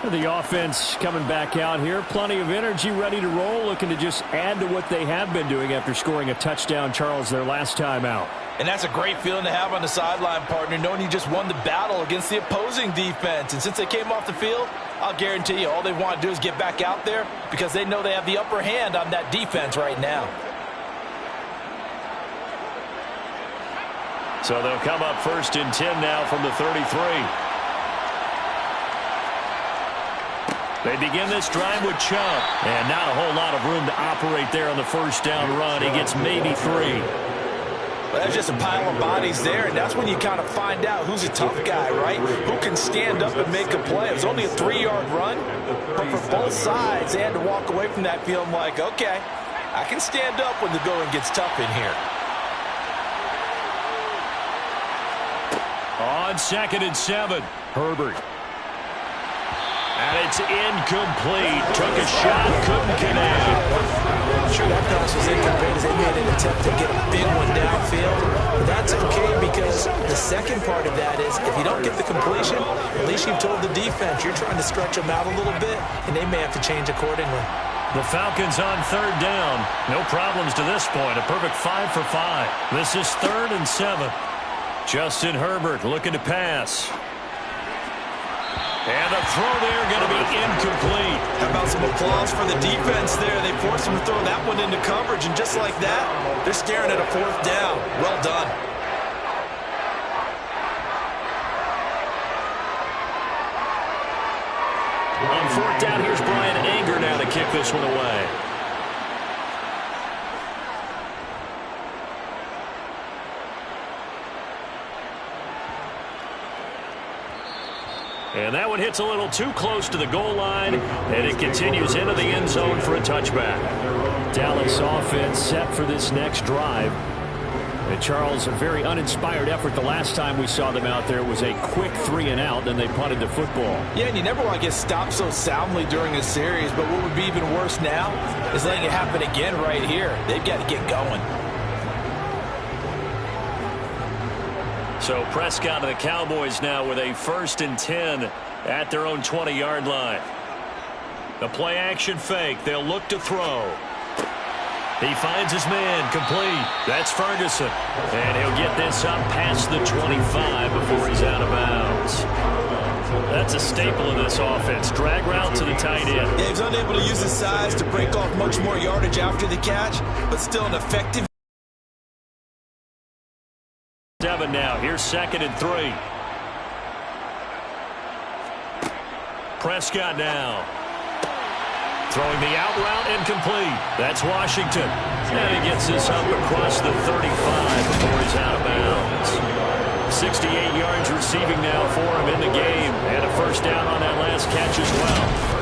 The offense coming back out here. Plenty of energy, ready to roll, looking to just add to what they have been doing after scoring a touchdown, Charles, their last time out. And that's a great feeling to have on the sideline, partner, knowing you just won the battle against the opposing defense. And since they came off the field, I'll guarantee you all they want to do is get back out there because they know they have the upper hand on that defense right now. So they'll come up 1st and 10 now from the 33. They begin this drive with Chubb. And not a whole lot of room to operate there on the first down run. He gets maybe 3. Well, that's just a pile of bodies there, and that's when you kind of find out who's a tough guy, right? Who can stand up and make a play. It was only a 3-yard run, but for both sides, they had to walk away from that feeling like, okay, I can stand up when the going gets tough in here. On 2nd and 7, Herbert. And it's incomplete. Took a shot, couldn't connect. Sure, that pass was incomplete as they made an attempt to get a big one downfield. But that's okay because the second part of that is if you don't get the completion, at least you've told the defense you're trying to stretch them out a little bit, and they may have to change accordingly. The Falcons on third down. No problems to this point. A perfect 5 for 5. This is 3rd and 7. Justin Herbert looking to pass. And the throw there going to be incomplete. How about some applause for the defense there? They forced him to throw that one into coverage, and just like that, they're staring at a 4th down. Well done. On 4th down, here's Brian Anger now to kick this one away. And that one hits a little too close to the goal line, and it continues into the end zone for a touchback. Dallas offense set for this next drive. And Charles, a very uninspired effort the last time we saw them out there. It was a quick 3-and-out, then they punted the football. Yeah, and you never want to get stopped so soundly during a series, but what would be even worse now is letting it happen again right here. They've got to get going. So Prescott and the Cowboys now with a 1st and 10 at their own 20-yard line. The play-action fake. They'll look to throw. He finds his man, complete. That's Ferguson. And he'll get this up past the 25 before he's out of bounds. That's a staple of this offense. Drag route to the tight end. Yeah, he's unable to use his size to break off much more yardage after the catch, but still an effective. 7 now. Here's 2nd and 3. Prescott now. Throwing the out route and complete. That's Washington. And he gets this up across the 35 before he's out of bounds. 68 yards receiving now for him in the game. And a first down on that last catch as well.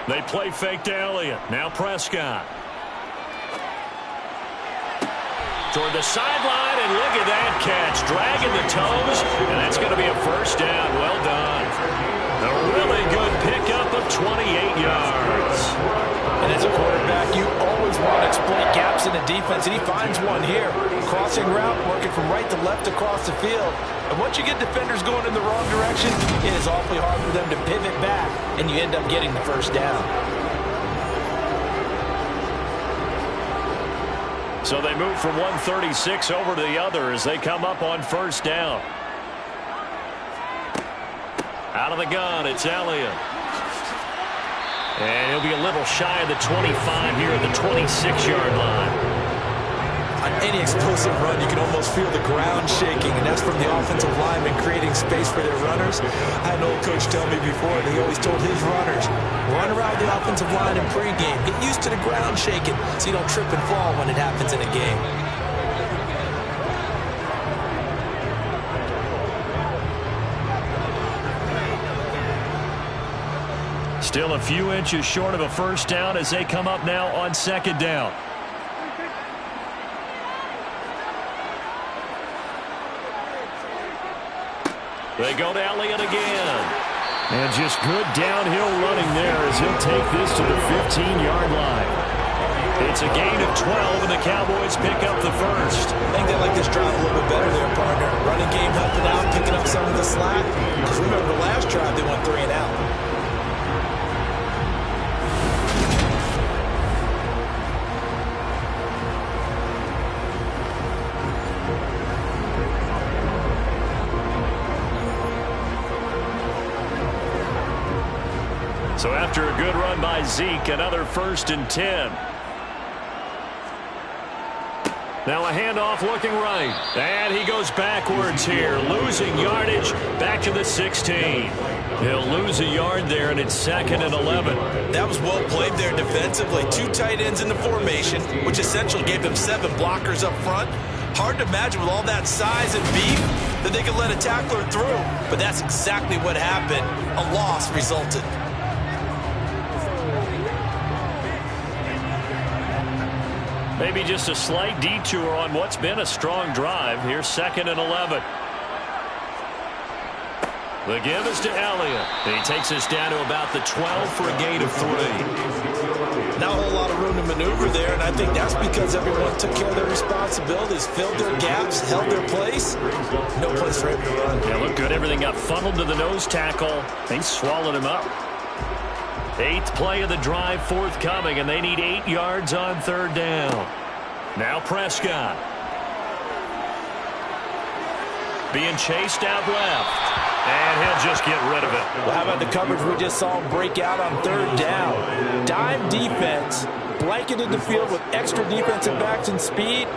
They play fake to Elliott. Now Prescott. Toward the sideline, and look at that catch. Dragging the toes, and that's going to be a first down. Well done. A really good pickup of 28 yards. And as a quarterback, you always want to exploit gaps in the defense, and he finds one here. Crossing route, working from right to left across the field. And once you get defenders going in the wrong direction, it is awfully hard for them to pivot back, and you end up getting the first down. So they move from 136 over to the other as they come up on first down. Out of the gun, it's Elliott. And he'll be a little shy of the 25 here at the 26-yard line. On any explosive run, you can almost feel the ground shaking, and that's from the offensive linemen creating space for their runners. I had an old coach tell me before, and he always told his runners, run around the offensive line in pregame. Get used to the ground shaking so you don't trip and fall when it happens in a game. Still a few inches short of a first down as they come up now on 2nd down. They go to Elliott again. And just good downhill running there as he'll take this to the 15-yard line. It's a gain of 12, and the Cowboys pick up the first. I think they like this drive a little bit better there, partner. Running game helping out, picking up some of the slack. Because remember, the last drive they went 3 and out. So after a good run by Zeke, another 1st and 10. Now a handoff looking right. And he goes backwards here, losing yardage back to the 16. He'll lose a yard there, and it's 2nd and 11. That was well played there defensively. 2 tight ends in the formation, which essentially gave them 7 blockers up front. Hard to imagine with all that size and beef that they could let a tackler through. But that's exactly what happened. A loss resulted. Maybe just a slight detour on what's been a strong drive. Here's 2nd and 11. The give is to Elliott. He takes us down to about the 12 for a gain of 3. Not a whole lot of room to maneuver there, and I think that's because everyone took care of their responsibilities, filled their gaps, held their place. No place for him to run. Yeah, looked good. Everything got funneled to the nose tackle. They swallowed him up. 8th play of the drive forthcoming, and they need 8 yards on 3rd down. Now Prescott. Being chased out left. And he'll just get rid of it. Well, how about the coverage we just saw him break out on 3rd down? Dime defense, blanketed the field with extra defensive backs and speed,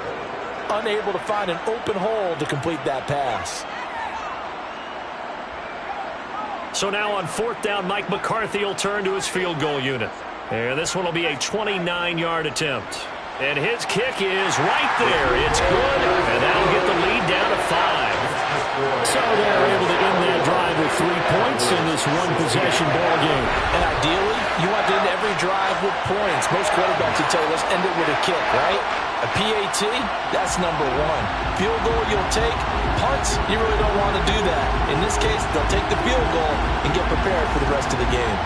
unable to find an open hole to complete that pass. So now on 4th down, Mike McCarthy will turn to his field goal unit. And this one will be a 29-yard attempt. And his kick is right there. It's good, and that'll get the lead down to 5. So they're able to end that drive with 3 points in this one-possession ball game. And ideally, you want to end every drive with points. Most quarterbacks would tell you, let's end it with a kick, right? A PAT, that's number one. Field goal you'll take. Punts, you really don't want to do that. In this case, they'll take the field goal and get prepared for the rest of the game.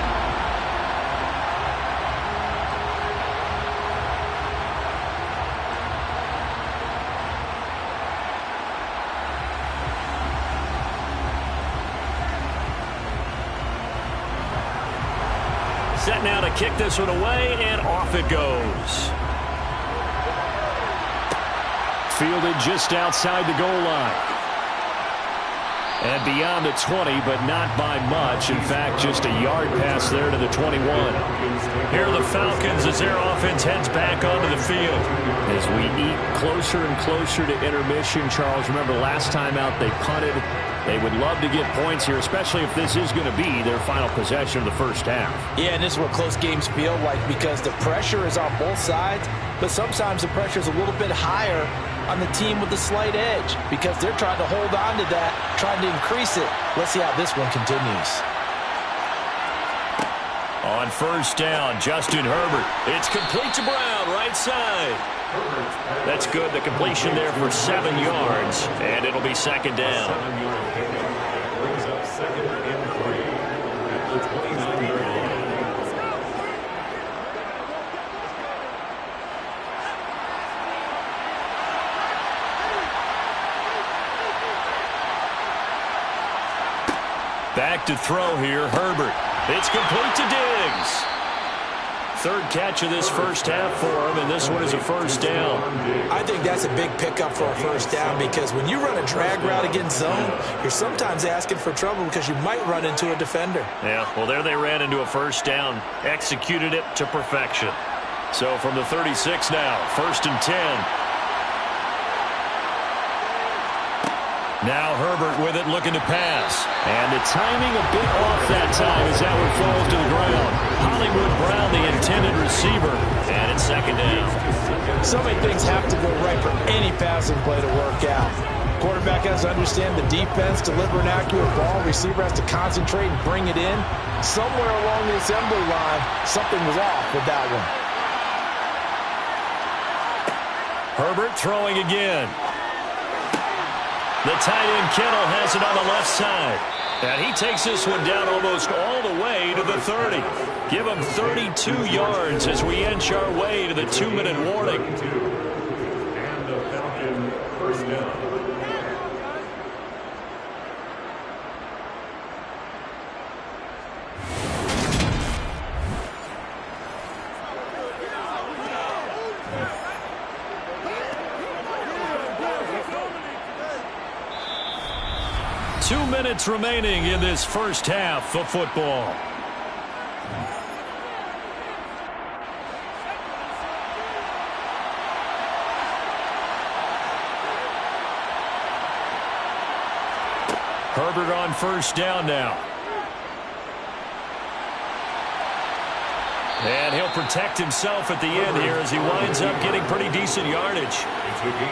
Set now to kick this one away, and off it goes. Fielded just outside the goal line. And beyond the 20, but not by much. In fact, just a yard pass there to the 21. Here are the Falcons as their offense heads back onto the field. As we eat closer and closer to intermission, Charles, remember last time out they punted. They would love to get points here, especially if this is going to be their final possession of the first half. Yeah, and this is what close games feel like because the pressure is on both sides, but sometimes the pressure is a little bit higher on the team with the slight edge because they're trying to hold on to that, trying to increase it. Let's see how this one continues. On first down, Justin Herbert. It's complete to Brown, right side. That's good. The completion there for 7 yards, and it'll be second down. 7-yard pickup brings up second and 3 at the 29-yard line. Back to throw here, Herbert. It's complete to Diggs. Third catch of this first half for him, and this one is a first down. I think that's a big pickup for a first down because when you run a drag route against zone, you're sometimes asking for trouble because you might run into a defender. Yeah, well, there they ran into a first down, executed it to perfection. So from the 36 now, first and 10. Now Herbert with it, looking to pass. And the timing a bit off that time as that one falls to the ground. Hollywood Brown, the intended receiver. And it's second down. So many things have to go right for any passing play to work out. Quarterback has to understand the defense, deliver an accurate ball. Receiver has to concentrate and bring it in. Somewhere along the assembly line, something was off with that one. Herbert throwing again. The tight end Kittle has it on the left side. And he takes this one down almost all the way to the 30. Give him 32 yards as we inch our way to the 2-minute warning. And the Falcon first down. Two minutes remaining in this first half of football. Herbert on first down now. And he'll protect himself at the end here as he winds up getting pretty decent yardage.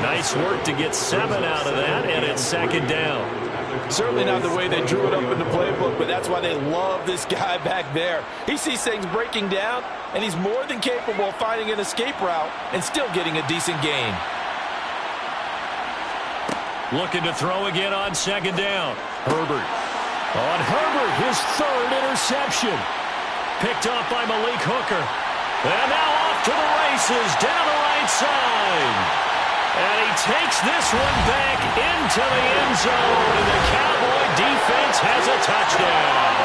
Nice work to get 7 out of that, and it's second down. Certainly not the way they drew it up in the playbook, but that's why they love this guy back there. He sees things breaking down, and he's more than capable of finding an escape route and still getting a decent gain. Looking to throw again on second down. Herbert. On Herbert, his third interception. Picked off by Malik Hooker. And now off to the races down the right side. And he takes this one back into the end zone. And the Cowboy defense has a touchdown.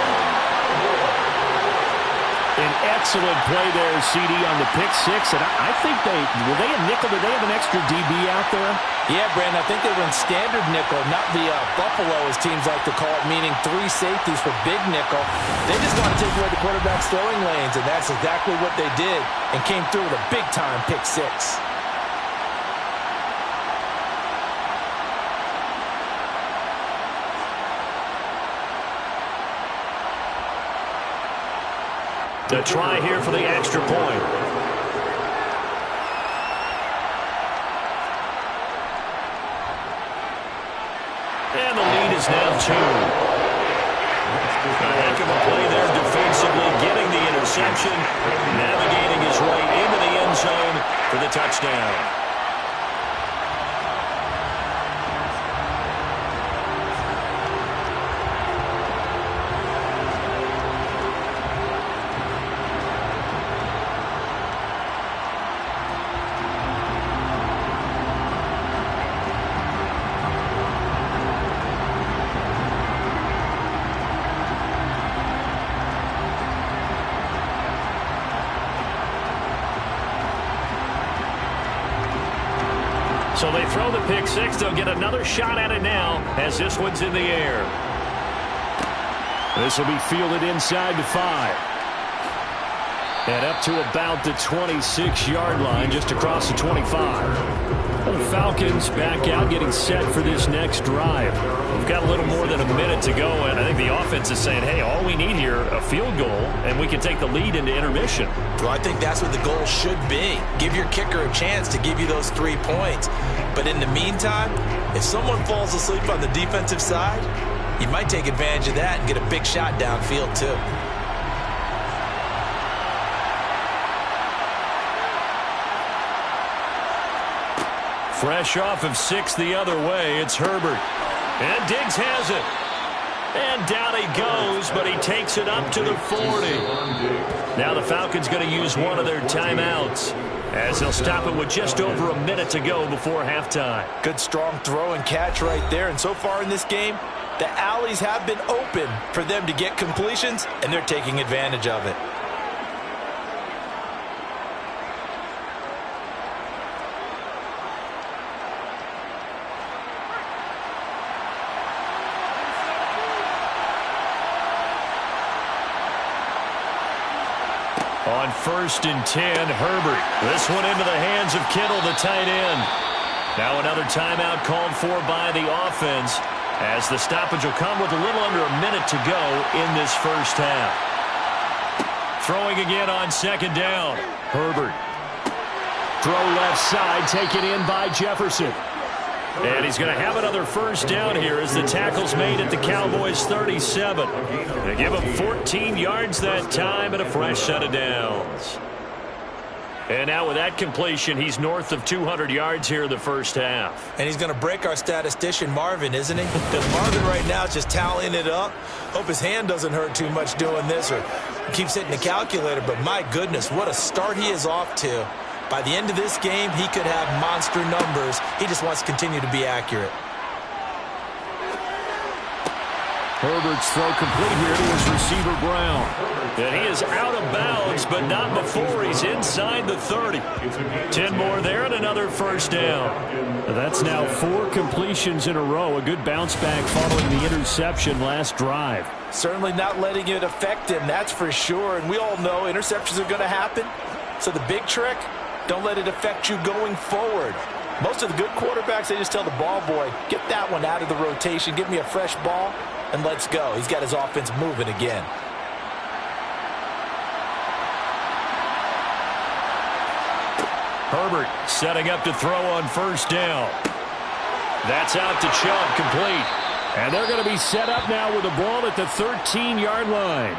An excellent play there, CD, on the pick six. And I think were they a nickel? Did they have an extra DB out there? Yeah, Brandon, I think they were in standard nickel, not the Buffalo, as teams like to call it, meaning 3 safeties for big nickel. They just want to take away the quarterback's throwing lanes, and that's exactly what they did and came through with a big-time pick six. The try here for the extra point. And the lead is now 2. A heck of a play there defensively, getting the interception, navigating his way into the end zone for the touchdown. So they throw the pick six. They'll get another shot at it now as this one's in the air. This will be fielded inside the 5. And up to about the 26-yard line, just across the 25. The Falcons back out, getting set for this next drive. We've got a little more than a minute to go, and I think the offense is saying, hey, all we need here, a field goal, and we can take the lead into intermission. Well, I think that's what the goal should be. Give your kicker a chance to give you those 3 points. But in the meantime, if someone falls asleep on the defensive side, you might take advantage of that and get a big shot downfield, too. Fresh off of 6 the other way, it's Herbert. And Diggs has it. And down he goes, but he takes it up to the 40. Now the Falcons going to use one of their timeouts as they'll stop it with just over a minute to go before halftime. Good strong throw and catch right there. And so far in this game, the alleys have been open for them to get completions, and they're taking advantage of it. On 1st and 10, Herbert. This one into the hands of Kittle, the tight end. Now another timeout called for by the offense as the stoppage will come with a little under a minute to go in this first half. Throwing again on 2nd down. Herbert. Throw left side, taken in by Jefferson. And he's going to have another first down here as the tackle's made at the Cowboys' 37. They give him 14 yards that time and a fresh set of downs. And now with that completion, he's north of 200 yards here in the first half. And he's going to break our statistician, Marvin, isn't he? Because Marvin right now is just tallying it up. Hope his hand doesn't hurt too much doing this or keeps hitting the calculator. But my goodness, what a start he is off to. By the end of this game, he could have monster numbers. He just wants to continue to be accurate. Herbert's throw complete here to his receiver, Brown. And he is out of bounds, but not before he's inside the 30. 10 more there and another first down. That's now 4 completions in a row. A good bounce back following the interception last drive. Certainly not letting it affect him, that's for sure. And we all know interceptions are going to happen. So the big trick, don't let it affect you going forward. Most of the good quarterbacks, they just tell the ball boy, get that one out of the rotation, give me a fresh ball, and let's go. He's got his offense moving again. Herbert setting up to throw on first down. That's out to Chubb, complete. And they're going to be set up now with the ball at the 13-yard line.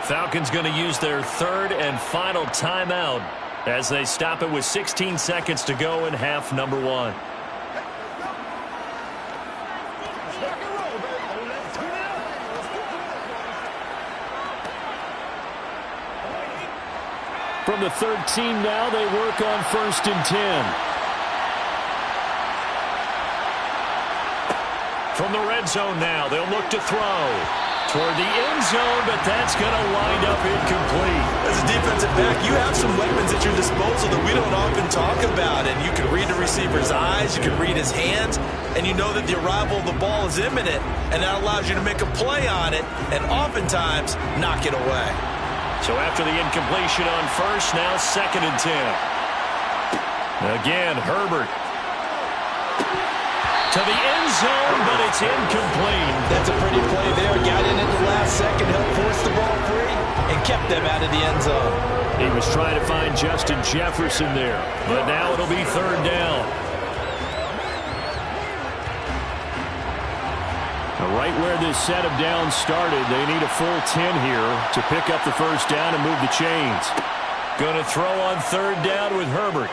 Falcons going to use their 3rd and final timeout as they stop it with 16 seconds to go in half number 1. From the 13 now, they work on 1st and 10. From the red zone now, they'll look to throw toward the end zone, but that's going to wind up incomplete. As a defensive back, you have some weapons at your disposal that we don't often talk about, and you can read the receiver's eyes, you can read his hands, and you know that the arrival of the ball is imminent, and that allows you to make a play on it and oftentimes knock it away. So after the incompletion on first, now 2nd and 10. Again, Herbert to the end zone, but it's incomplete. That's a pretty play there. Got in at the last second, helped force the ball free, and kept them out of the end zone. He was trying to find Justin Jefferson there. But now it'll be 3rd down. Right where this set of downs started, they need a full 10 here to pick up the first down and move the chains. Going to throw on 3rd down with Herbert.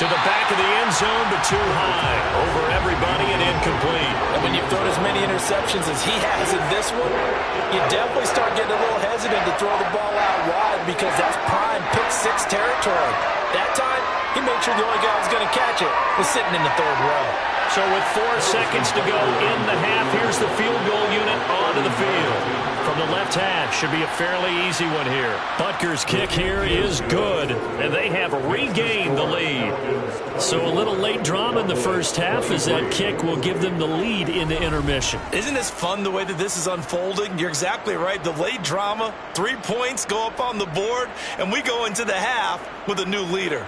To the back of the end zone, but too high. Over everybody and incomplete. And when you've thrown as many interceptions as he has in this one, you definitely start getting a little hesitant to throw the ball out wide because that's prime pick 6 territory. That time, He made sure the only guy who was going to catch it was sitting in the third row. So with 4 seconds to go in the half, here's the field goal unit onto the field. From the left hash, should be a fairly easy one here. Butker's kick here is good, and they have regained the lead. So a little late drama in the first half as that kick will give them the lead into intermission. Isn't this fun the way that this is unfolding? You're exactly right. The late drama, 3 points go up on the board, and we go into the half with a new leader.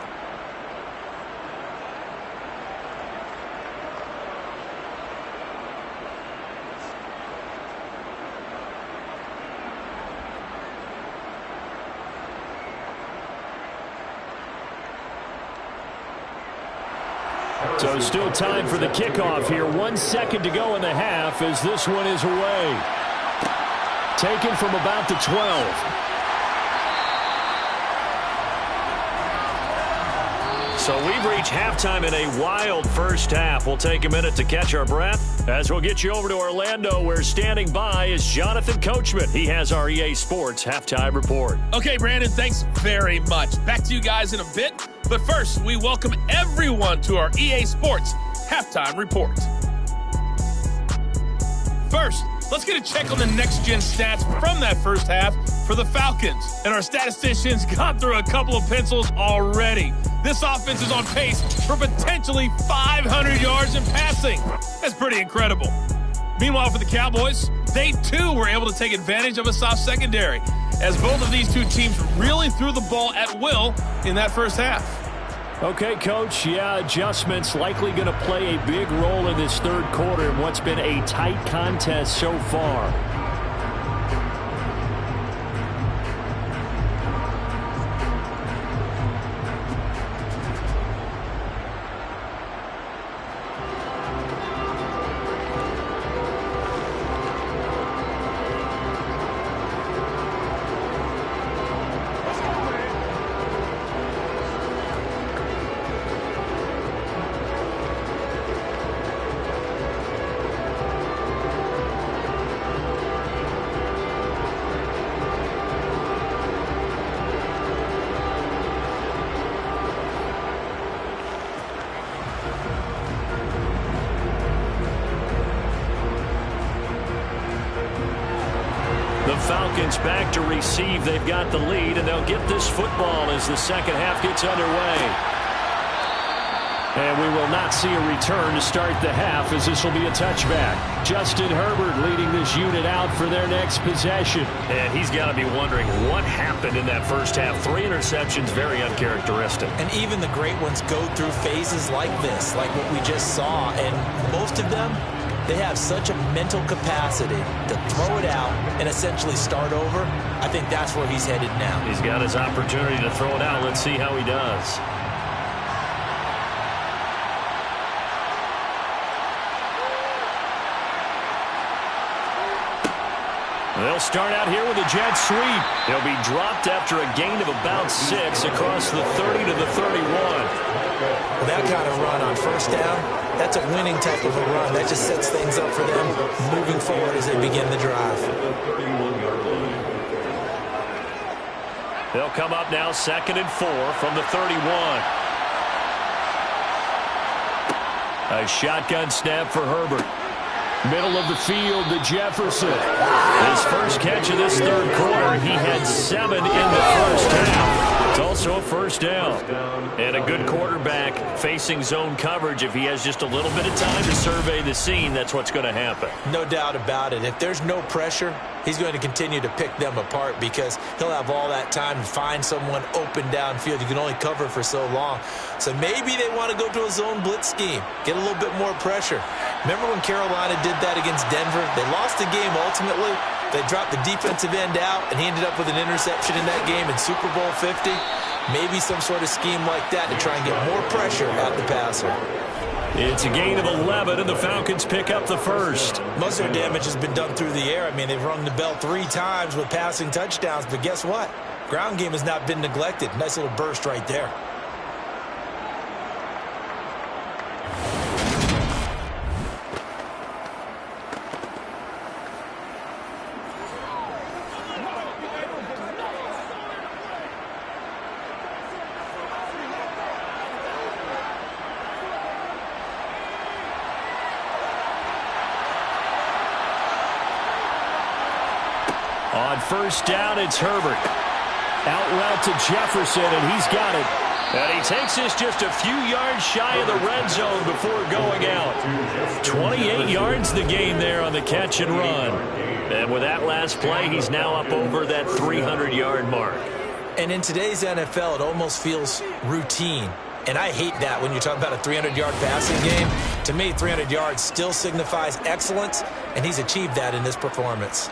So still time for the kickoff here. 1 second to go in the half as this one is away. Taken from about the 12. So we've reached halftime in a wild first half. We'll take a minute to catch our breath as we'll get you over to Orlando, where standing by is Jonathan Coachman. He has our EA Sports Halftime Report. Okay, Brandon, thanks very much. Back to you guys in a bit. But first, we welcome everyone to our EA Sports Halftime Report. First, let's get a check on the next-gen stats from that first half for the Falcons. And our statisticians got through a couple of pencils already. This offense is on pace for potentially 500 yards in passing. That's pretty incredible. Meanwhile, for the Cowboys, they too were able to take advantage of a soft secondary, as both of these two teams really threw the ball at will in that first half. Okay, Coach, adjustments likely going to play a big role in this third quarter in what's been a tight contest so far. Falcons back to receive. They've got the lead, and they'll get this football as the second half gets underway. And we will not see a return to start the half, as this will be a touchback. Justin Herbert leading this unit out for their next possession. And he's got to be wondering what happened in that first half. 3 interceptions, very uncharacteristic. And even the great ones go through phases like this, like what we just saw. And most of them, they have such a mental capacity to throw it out and essentially start over. I think that's where he's headed now. He's got his opportunity to throw it out. Let's see how he does. They'll start out here with a jet sweep. They'll be dropped after a gain of about 6 across the 30 to the 31. Well, that kind of run on first down, that's a winning type of a run. That just sets things up for them moving forward as they begin the drive. They'll come up now 2nd and 4 from the 31. A shotgun snap for Herbert. Middle of the field to Jefferson. His first catch of this third quarter, he had 7 in the first half. It's also a first down. And a good quarterback facing zone coverage. If he has just a little bit of time to survey the scene, that's what's going to happen. No doubt about it. If there's no pressure, he's going to continue to pick them apart because he'll have all that time to find someone open downfield. You can only cover for so long. So maybe they want to go to a zone blitz scheme, get a little bit more pressure. Remember when Carolina did that against Denver? They lost the game ultimately. They dropped the defensive end out, and he ended up with an interception in that game in Super Bowl 50. Maybe some sort of scheme like that to try and get more pressure at the passer. It's a gain of 11, and the Falcons pick up the first. Most of their damage has been done through the air. I mean, they've rung the bell 3 times with passing touchdowns, but guess what? Ground game has not been neglected. Nice little burst right there. On first down, it's Herbert. Out route to Jefferson, and he's got it. And he takes this just a few yards shy of the red zone before going out. 28 yards the gain there on the catch and run. And with that last play, he's now up over that 300-yard mark. And in today's NFL, it almost feels routine. And I hate that when you're talking about a 300-yard passing game. To me, 300 yards still signifies excellence, and he's achieved that in this performance.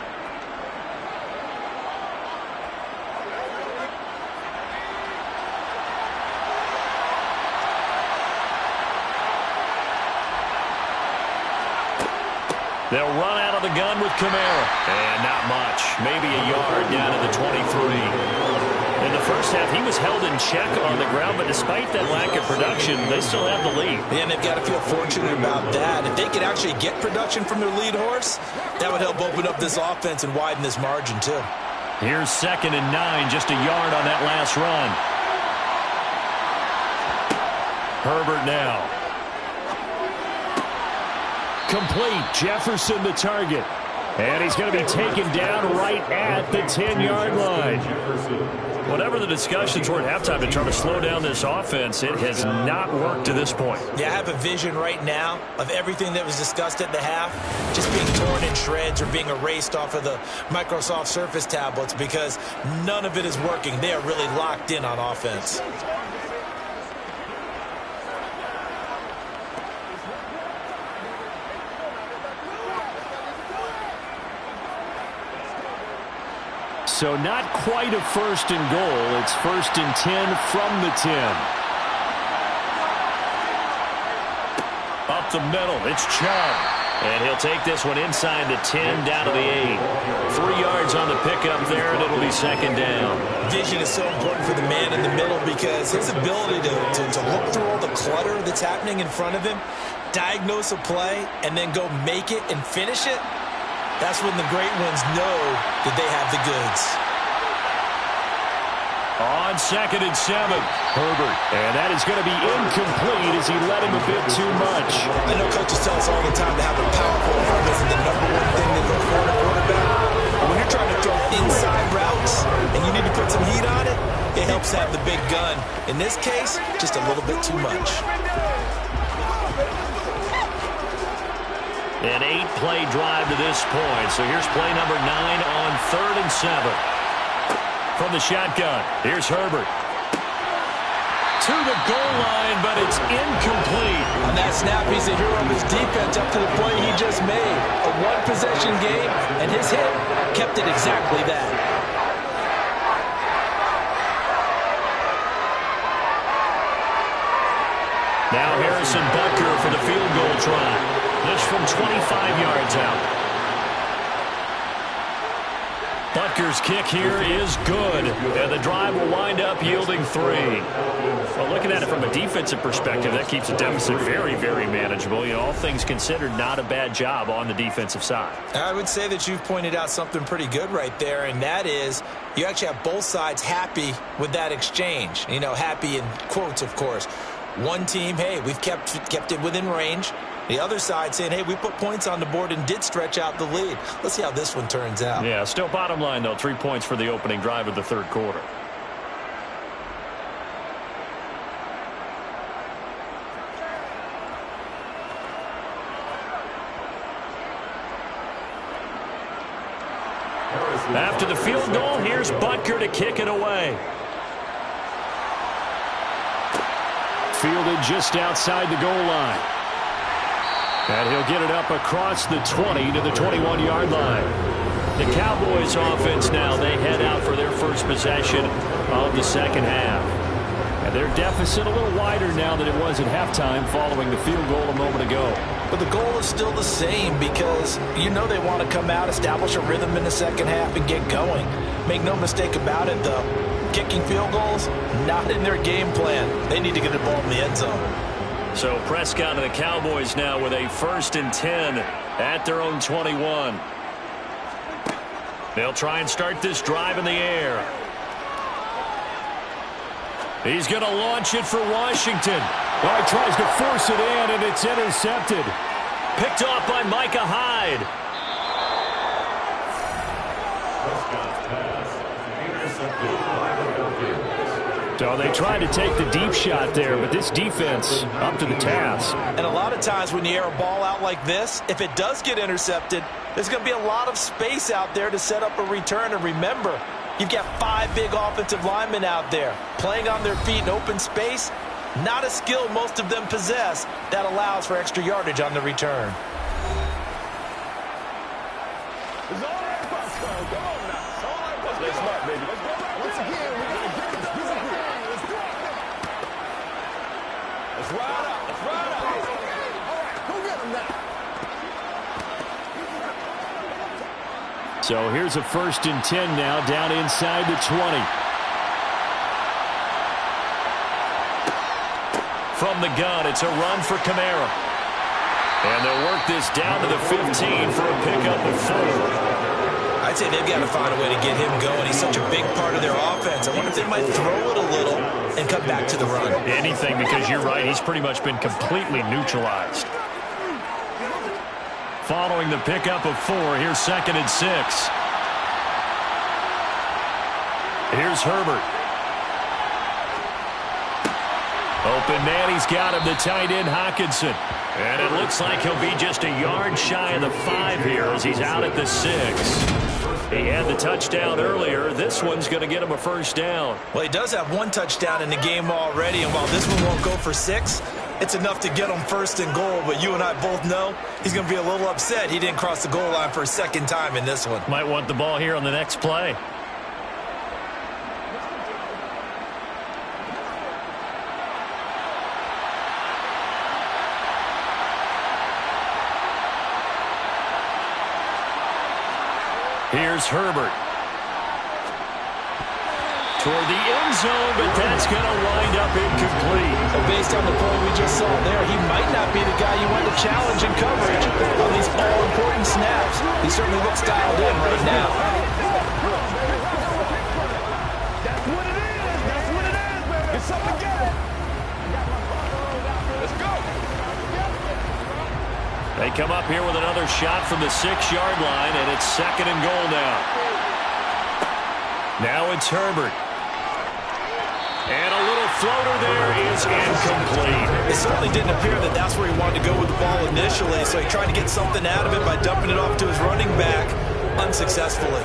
They'll run out of the gun with Kamara. And not much. Maybe a yard down to the 23. In the first half, he was held in check on the ground, but despite that lack of production, they still have the lead. And they've got to feel fortunate about that. If they could actually get production from their lead horse, that would help open up this offense and widen this margin, too. Here's 2nd and 9, just a yard on that last run. Herbert now. Complete. Jefferson the target. And he's going to be taken down right at the 10-yard line. Whatever the discussions were at halftime to try to slow down this offense, it has not worked to this point. Yeah, I have a vision right now of everything that was discussed at the half just being torn in shreds or being erased off of the Microsoft Surface tablets because none of it is working. They are really locked in on offense. So not quite a 1st and goal. It's 1st and 10 from the 10. Up the middle, it's Chubb. And he'll take this one inside the 10 down to the 8. 3 yards on the pickup there, and it'll be 2nd down. Vision is so important for the man in the middle because his ability to look through all the clutter that's happening in front of him, diagnose a play, and then go make it and finish it, that's when the great ones know that they have the goods. On 2nd and 7, Herbert. And that is going to be incomplete as he led him a bit too much. I know coaches tell us all the time to have a powerful arm isn't the number one thing they look for in a quarterback. But when you're trying to throw inside routes and you need to put some heat on it, it helps have the big gun. In this case, just a little bit too much. An 8-play drive to this point. So here's play number 9 on 3rd and 7. From the shotgun, here's Herbert. To the goal line, but it's incomplete. On that snap, he's a hero of his defense up to the play he just made. A one-possession game, and his hit kept it exactly that. Now Harrison Butker for the field goal try. This from 25 yards out. Butker's kick here is good, and the drive will wind up yielding 3. Well, looking at it from a defensive perspective, that keeps the deficit very, very manageable. You know, all things considered, not a bad job on the defensive side. I would say that you've pointed out something pretty good right there, and that is you actually have both sides happy with that exchange. You know, happy in quotes, of course. One team, hey, we've kept it within range. The other side saying, hey, we put points on the board and did stretch out the lead. Let's see how this one turns out. Yeah, still bottom line, though, 3 points for the opening drive of the 3rd quarter. After the field goal, here's Butker to kick it away. Fielded just outside the goal line. And he'll get it up across the 20 to the 21-yard line. The Cowboys offense now, they head out for their first possession of the 2nd half. And their deficit a little wider now than it was at halftime following the field goal a moment ago. But the goal is still the same because you know they want to come out, establish a rhythm in the 2nd half, and get going. Make no mistake about it, though. Kicking field goals, not in their game plan. They need to get the ball in the end zone. So Prescott and the Cowboys now with a 1st and 10 at their own 21. They'll try and start this drive in the air. He's going to launch it for Washington. Well, he tries to force it in, and it's intercepted. Picked off by Micah Hyde. So they tried to take the deep shot there, but this defense up to the task. And a lot of times when you air a ball out like this, if it does get intercepted, there's going to be a lot of space out there to set up a return. And remember, you've got 5 big offensive linemen out there playing on their feet in open space. Not a skill most of them possess that allows for extra yardage on the return. So here's a 1st and 10 now, down inside the 20. From the gun, it's a run for Kamara. And they'll work this down to the 15 for a pickup of 4. I'd say they've got to find a way to get him going. He's such a big part of their offense. I wonder if they might throw it a little and come back to the run. Anything, because you're right, he's pretty much been completely neutralized. Following the pickup of 4, here's 2nd and 6. Here's Herbert. Open man, he's got him, the tight end, Hockenson. And it looks like he'll be just a yard shy of the 5 here as he's out at the 6. He had the touchdown earlier. This one's going to get him a 1st down. Well, he does have 1 touchdown in the game already, and while this one won't go for 6, it's enough to get him 1st and goal. But you and I both know he's going to be a little upset he didn't cross the goal line for a 2nd time in this one. Might want the ball here on the next play. Here's Herbert. Toward the end zone, but that's going to wind up incomplete. Well, based on the play we just saw there, he might not be the guy you want to challenge in coverage on these all-important snaps. He certainly looks dialed in right now. That's what it is. That's what it is, baby. It's something to get it. Let's go. They come up here with another shot from the 6-yard line, and it's 2nd and goal now. Now it's Herbert. And a little floater there is incomplete. It certainly didn't appear that that's where he wanted to go with the ball initially, so he tried to get something out of it by dumping it off to his running back unsuccessfully.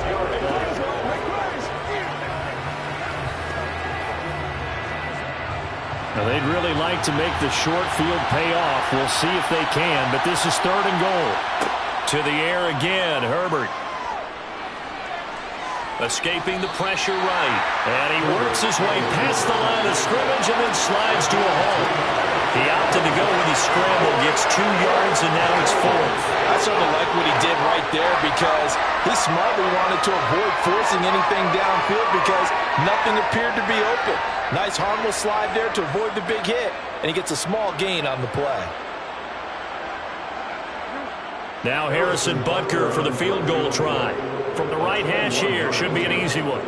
Now, they'd really like to make the short field pay off. We'll see if they can, but this is 3rd and goal. To the air again, Herbert. Escaping the pressure right. And he works his way past the line of scrimmage and then slides to a hole. He opted to go with the scramble, gets 2 yards, and now it's 4. I certainly like what he did right there because he smartly wanted to avoid forcing anything downfield because nothing appeared to be open. Nice harmless slide there to avoid the big hit, and he gets a small gain on the play. Now Harrison Butker for the field goal try. From the right hash here, should be an easy one.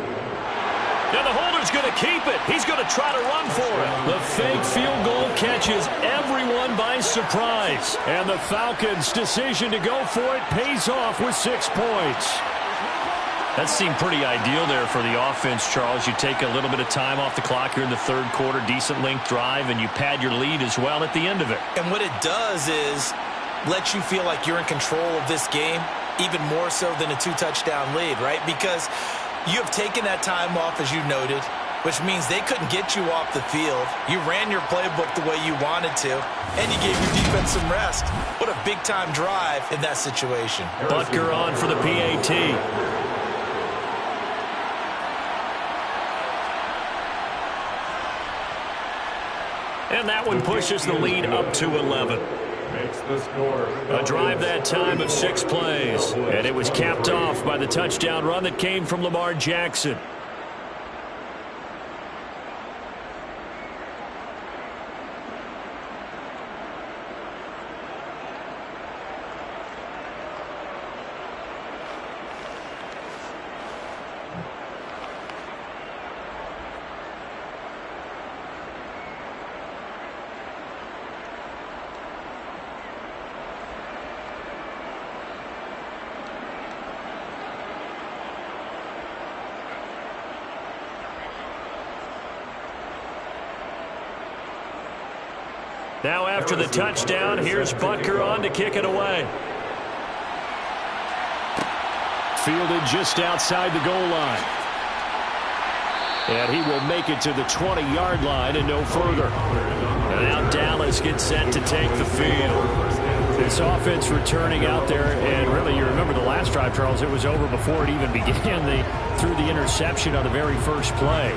Now the holder's going to keep it. He's going to try to run for it. The fake field goal catches everyone by surprise. And the Falcons' decision to go for it pays off with 6 points. That seemed pretty ideal there for the offense, Charles. You take a little bit of time off the clock here in the 3rd quarter, decent length drive, and you pad your lead as well at the end of it. And what it does is let you feel like you're in control of this game, even more so than a 2-touchdown lead, right? Because you have taken that time off, as you noted, which means they couldn't get you off the field. You ran your playbook the way you wanted to, and you gave your defense some rest. What a big-time drive in that situation. Butker on for the PAT. And that one pushes the lead up to 11. A drive that time of 6 plays. And it was capped off by the touchdown run that came from Lamar Jackson. Now after the touchdown, here's Butker on to kick it away. Fielded just outside the goal line. And he will make it to the 20-yard line and no further. And now Dallas gets set to take the field. This offense returning out there, and really you remember the last drive, Charles, it was over before it even began. They threw the interception on the very first play.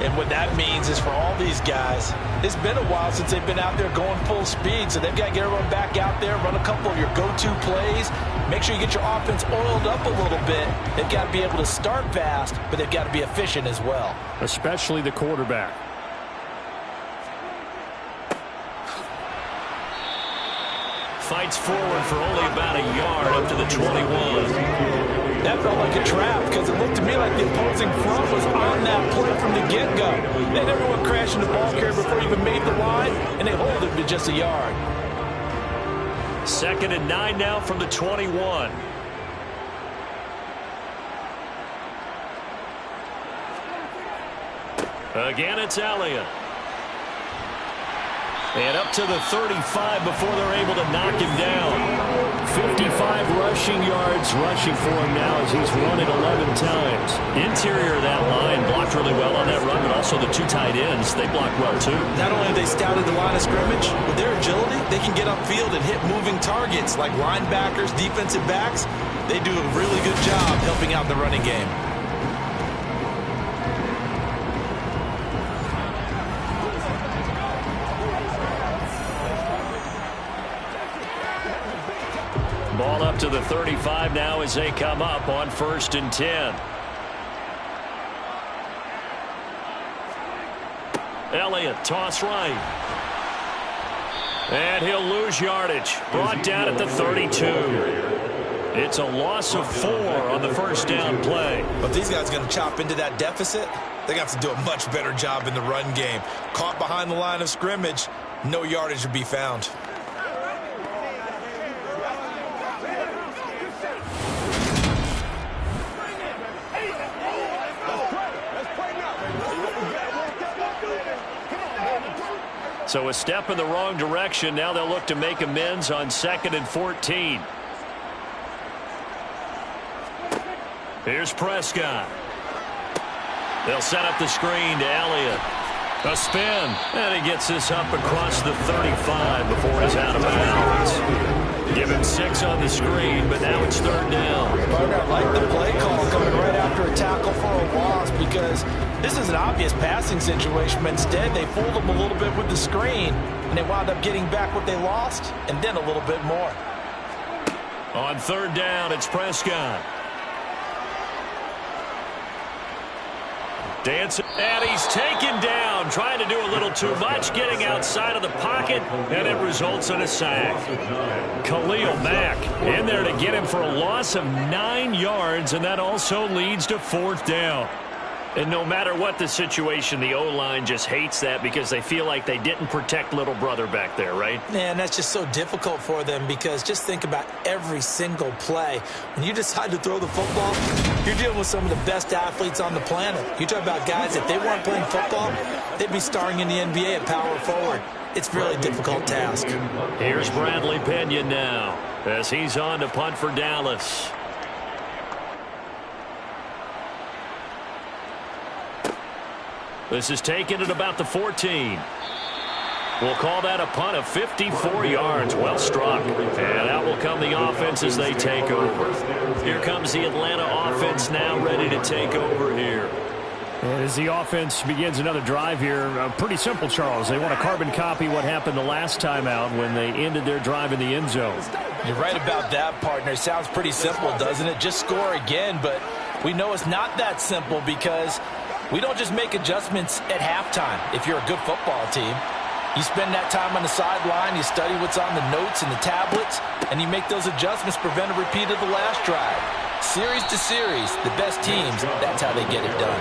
And what that means is for all these guys, it's been a while since they've been out there going full speed, so they've got to get everyone back out there, run a couple of your go-to plays, make sure you get your offense oiled up a little bit. They've got to be able to start fast, but they've got to be efficient as well. Especially the quarterback. Fights forward for only about a yard up to the 21. That felt like a trap because it looked to me like the opposing front was on that play from the get-go. They never went crashing the ball carrier before he even made the line, and they hold it to just a yard. 2nd and 9 now from the 21. Again, it's Elliott. And up to the 35 before they're able to knock him down. 55 rushing yards rushing for him now as he's run it 11 times. Interior of that line blocked really well on that run, but also the 2 tight ends, they blocked well too. Not only have they scouted the line of scrimmage, with their agility, they can get upfield and hit moving targets like linebackers, defensive backs. They do a really good job helping out the running game. Ball up to the 35 now as they come up on 1st and 10. Elliott, toss right. And he'll lose yardage. Brought down at the 32. It's a loss of 4 on the first down play. But these guys are going to chop into that deficit. They have to do a much better job in the run game. Caught behind the line of scrimmage, no yardage to be found. So a step in the wrong direction. Now they'll look to make amends on 2nd and 14. Here's Prescott. They'll set up the screen to Elliott. A spin. And he gets this up across the 35 before he's out of bounds. Give him 6 on the screen, but now it's 3rd down. I like the play call coming right after a tackle for a loss because this is an obvious passing situation, but instead they fooled them a little bit with the screen, and they wound up getting back what they lost and then a little bit more. On 3rd down, it's Prescott. Dancing, and he's taken down, trying to do a little too much, getting outside of the pocket, and it results in a sack. Khalil Mack in there to get him for a loss of 9 yards, and that also leads to 4th down. And no matter what the situation, the O-line just hates that because they feel like they didn't protect little brother back there, right? Yeah, and that's just so difficult for them because just think about every single play. When you decide to throw the football, you're dealing with some of the best athletes on the planet. You talk about guys, if they weren't playing football, they'd be starring in the NBA at power forward. It's a really difficult task. Here's Bradley Pena now as he's on to punt for Dallas. This is taken at about the 14. We'll call that a punt of 54 yards. Well struck. And out will come the offense as they take over. Here comes the Atlanta offense now ready to take over here. And as the offense begins another drive here, pretty simple, Charles. They want to carbon copy what happened the last time out when they ended their drive in the end zone. You're right about that, partner. Sounds pretty simple, doesn't it? Just score again, but we know it's not that simple because we don't just make adjustments at halftime if you're a good football team. You spend that time on the sideline, you study what's on the notes and the tablets, and you make those adjustments, prevent a repeat of the last drive. Series to series, the best teams, that's how they get it done.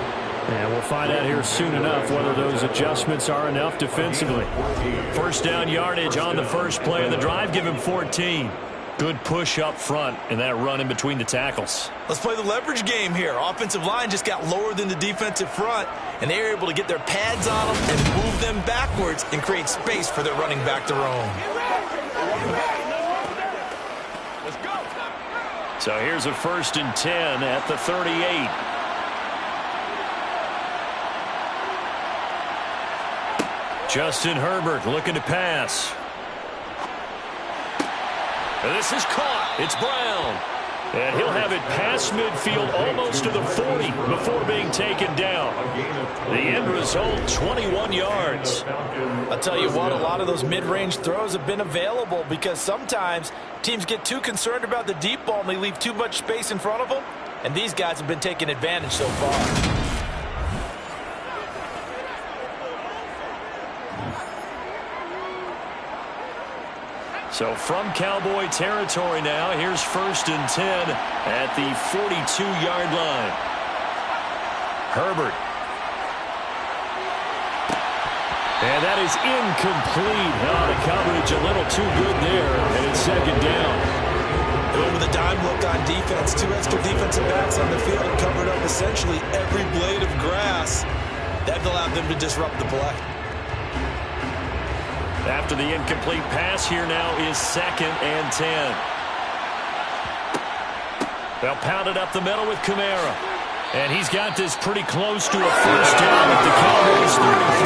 And we'll find out here soon enough whether those adjustments are enough defensively. First down yardage on the first play of the drive. Give him 14. Good push up front and that run in between the tackles. Let's play the leverage game here. Offensive line just got lower than the defensive front, and they were able to get their pads on them and move them backwards and create space for their running back to roam. So here's a 1st and 10 at the 38. Justin Herbert looking to pass. This is caught. It's Brown. And he'll have it past midfield almost to the 40 before being taken down. The end result, 21 yards. I'll tell you what, a lot of those mid-range throws have been available because sometimes teams get too concerned about the deep ball and they leave too much space in front of them. And these guys have been taking advantage so far. So from Cowboy territory now, here's 1st and 10 at the 42-yard line. Herbert. And that is incomplete. Oh, the coverage a little too good there, and it's 2nd down. Going with a dime look on defense. 2 extra defensive backs on the field and covered up essentially every blade of grass. That allowed them to disrupt the play. After the incomplete pass, here now is 2nd and 10. They'll pound it up the middle with Kamara. And he's got this pretty close to a 1st down at the Cowboys 33.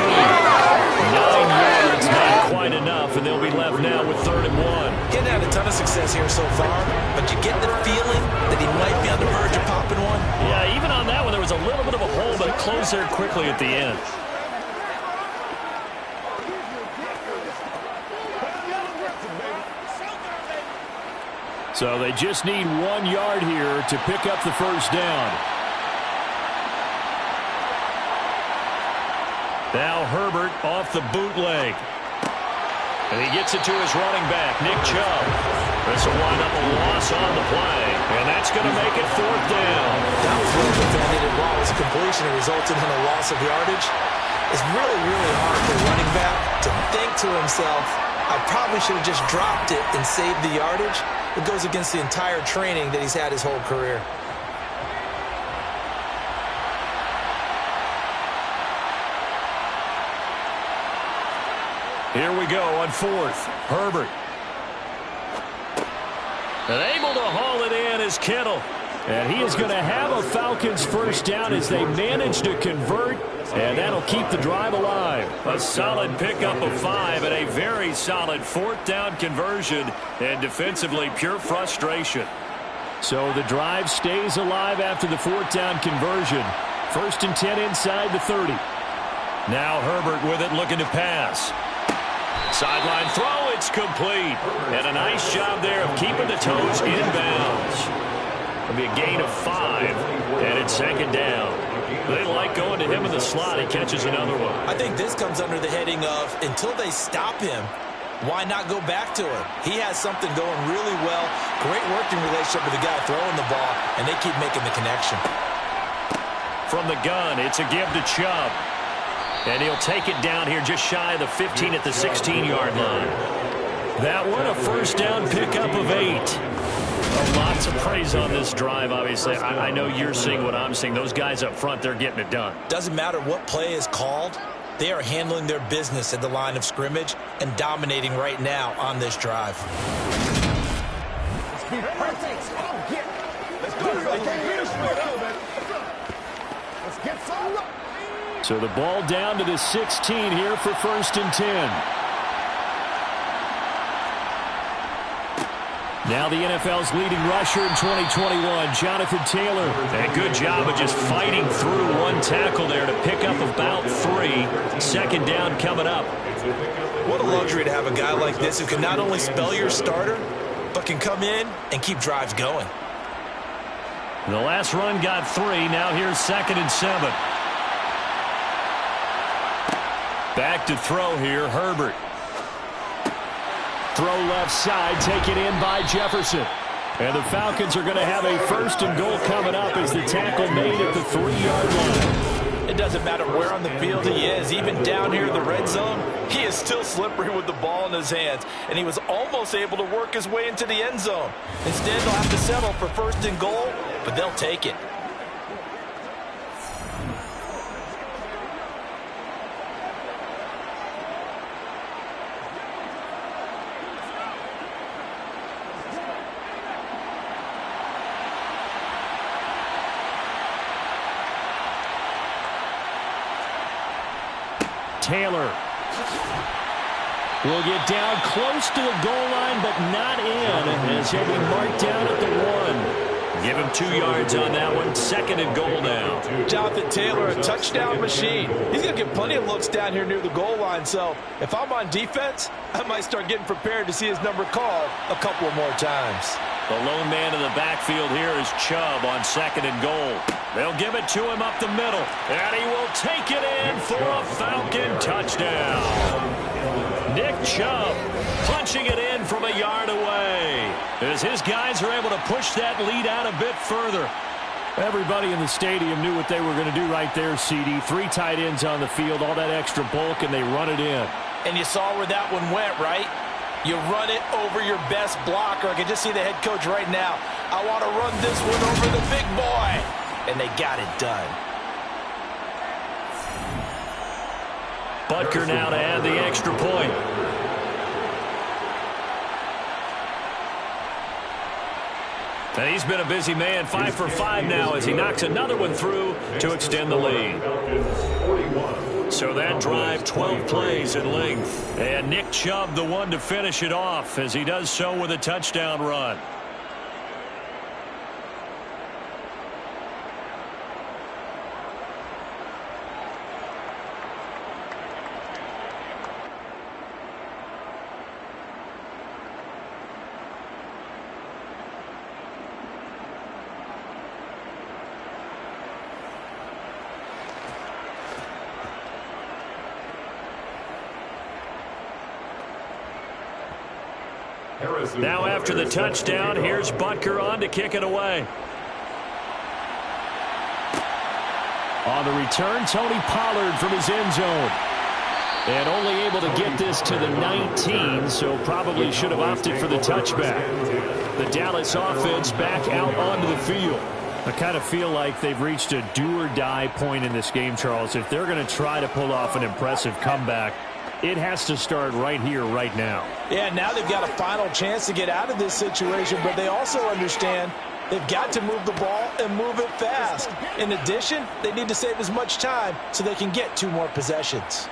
9 yards, not quite enough, and they'll be left now with 3rd and 1. Getting had a ton of success here so far, but you get the feeling that he might be on the verge of popping one. Yeah, even on that one, there was a little bit of a hole, but it closed there quickly at the end. So they just need 1 yard here to pick up the 1st down. Now Herbert off the bootleg. And he gets it to his running back, Nick Chubb. This will wind up a loss on the play. And that's going to make it 4th down. That was well defended, and while it was a completion, it resulted in a loss of yardage. It's really, really hard for a running back to think to himself, I probably should have just dropped it and saved the yardage. It goes against the entire training that he's had his whole career. Here we go on 4th. Herbert. And able to haul it in is Kittle. And he is going to have a Falcons 1st down as they manage to convert. And that'll keep the drive alive. A solid pickup of 5 and a very solid 4th down conversion. And defensively, pure frustration. So the drive stays alive after the 4th down conversion. 1st and 10 inside the 30. Now Herbert with it looking to pass. Sideline throw, it's complete. And a nice job there of keeping the toes inbounds. It'll be a gain of 5, and it's 2nd down. They like going to him in the slot. He catches another one. I think this comes under the heading of, until they stop him, why not go back to him? He has something going really well. Great working relationship with the guy throwing the ball, and they keep making the connection. From the gun, it's a give to Chubb. And he'll take it down here just shy of the 15 at the 16-yard line. That one a 1st down pickup of 8. Well, lots of praise on this drive, obviously. I know you're seeing what I'm seeing. Those guys up front, they're getting it done. Doesn't matter what play is called. They are handling their business at the line of scrimmage and dominating right now on this drive. So the ball down to the 16 here for 1st and 10. Now the NFL's leading rusher in 2021, Jonathan Taylor. And a good job of just fighting through one tackle there to pick up about 3. 2nd down coming up. What a luxury to have a guy like this who can not only spell your starter, but can come in and keep drives going. The last run got 3. Now here's 2nd and 7. Back to throw here, Herbert. Throw left side, taken in by Jefferson. And the Falcons are going to have a 1st and goal coming up as the tackle made at the 3-yard line. It doesn't matter where on the field he is, even down here in the red zone, he is still slippery with the ball in his hands, and he was almost able to work his way into the end zone. Instead, they'll have to settle for 1st and goal, but they'll take it. Taylor will get down close to the goal line, but not in, as he'll be marked down at the 1. Give him 2 yards on that one. 2nd and goal now. Jonathan Taylor, a touchdown machine. He's going to get plenty of looks down here near the goal line, so if I'm on defense, I might start getting prepared to see his number called a couple of more times. The lone man in the backfield here is Chubb on 2nd and goal. They'll give it to him up the middle, and he will take it in for a Falcon touchdown. Nick Chubb punching it in from a yard away as his guys are able to push that lead out a bit further. Everybody in the stadium knew what they were going to do right there, CD. 3 tight ends on the field, all that extra bulk, and they run it in. And you saw where that one went, right? You run it over your best blocker. I can just see the head coach right now. I want to run this one over the big boy. And they got it done. Butker now to add the extra point. And he's been a busy man, 5 for 5 now as he knocks another one through to extend the lead. So that drive, 12 plays in length. And Nick Chubb, the one to finish it off, as he does so with a touchdown run. Now after the touchdown, here's Butker on to kick it away. On the return, Tony Pollard from his end zone. And only able to get this to the 19, so probably should have opted for the touchback. The Dallas offense back out onto the field. I kind of feel like they've reached a do-or-die point in this game, Charles. If they're going to try to pull off an impressive comeback, it has to start right here, right now. Yeah, now they've got a final chance to get out of this situation, but they also understand they've got to move the ball and move it fast. In addition, they need to save as much time so they can get 2 more possessions.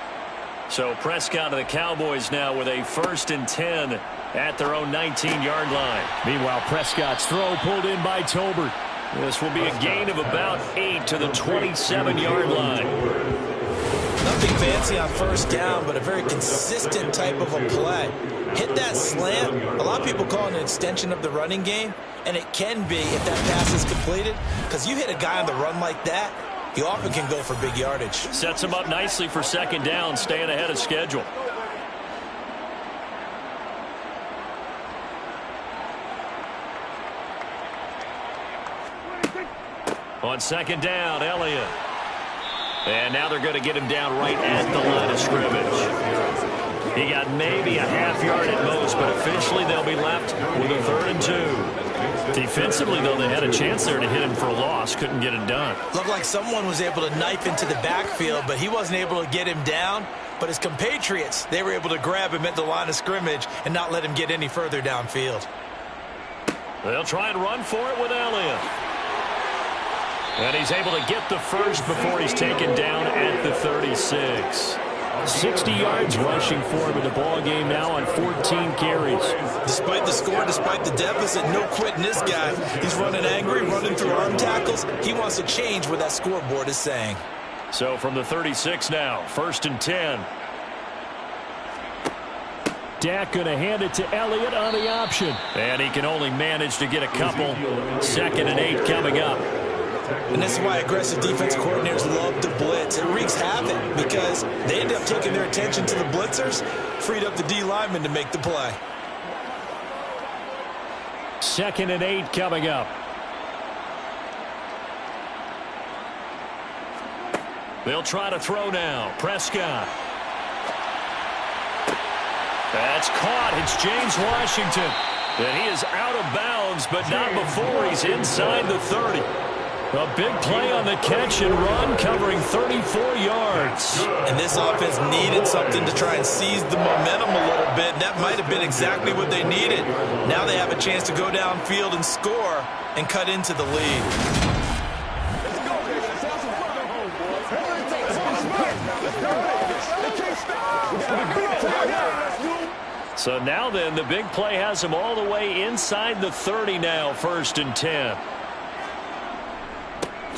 So Prescott of the Cowboys now with a 1st and 10 at their own 19-yard line. Meanwhile, Prescott's throw pulled in by Tolbert. This will be a gain of about 8 to the 27-yard line. Nothing fancy on 1st down, but a very consistent type of a play. Hit that slant. A lot of people call it an extension of the running game, and it can be if that pass is completed, because you hit a guy on the run like that, he often can go for big yardage. Sets him up nicely for 2nd down, staying ahead of schedule. On 2nd down, Elliott. And now they're going to get him down right at the line of scrimmage. He got maybe a half yard at most, but officially they'll be left with a 3rd and 2. Defensively, though, they had a chance there to hit him for a loss. Couldn't get it done. Looked like someone was able to knife into the backfield, but he wasn't able to get him down. But his compatriots, they were able to grab him at the line of scrimmage and not let him get any further downfield. They'll try and run for it with Elliott. And he's able to get the first before he's taken down at the 36. 60 yards rushing for him in the ball game now on 14 carries. Despite the score, despite the deficit, no quitting this guy. He's running angry, running through arm tackles. He wants to change what that scoreboard is saying. So from the 36 now, 1st and 10. Dak going to hand it to Elliott on the option. And he can only manage to get a couple. 2nd and 8 coming up. And this is why aggressive defense coordinators love to blitz. It wreaks havoc because they end up taking their attention to the blitzers, freed up the D lineman to make the play. 2nd and 8 coming up. They'll try to throw now. Prescott. That's caught. It's James Washington. And he is out of bounds, but not before he's inside the 30. A big play on the catch and run, covering 34 yards. And this offense needed something to try and seize the momentum a little bit. That might have been exactly what they needed. Now they have a chance to go downfield and score and cut into the lead. So now then, the big play has him all the way inside the 30 now, 1st and 10.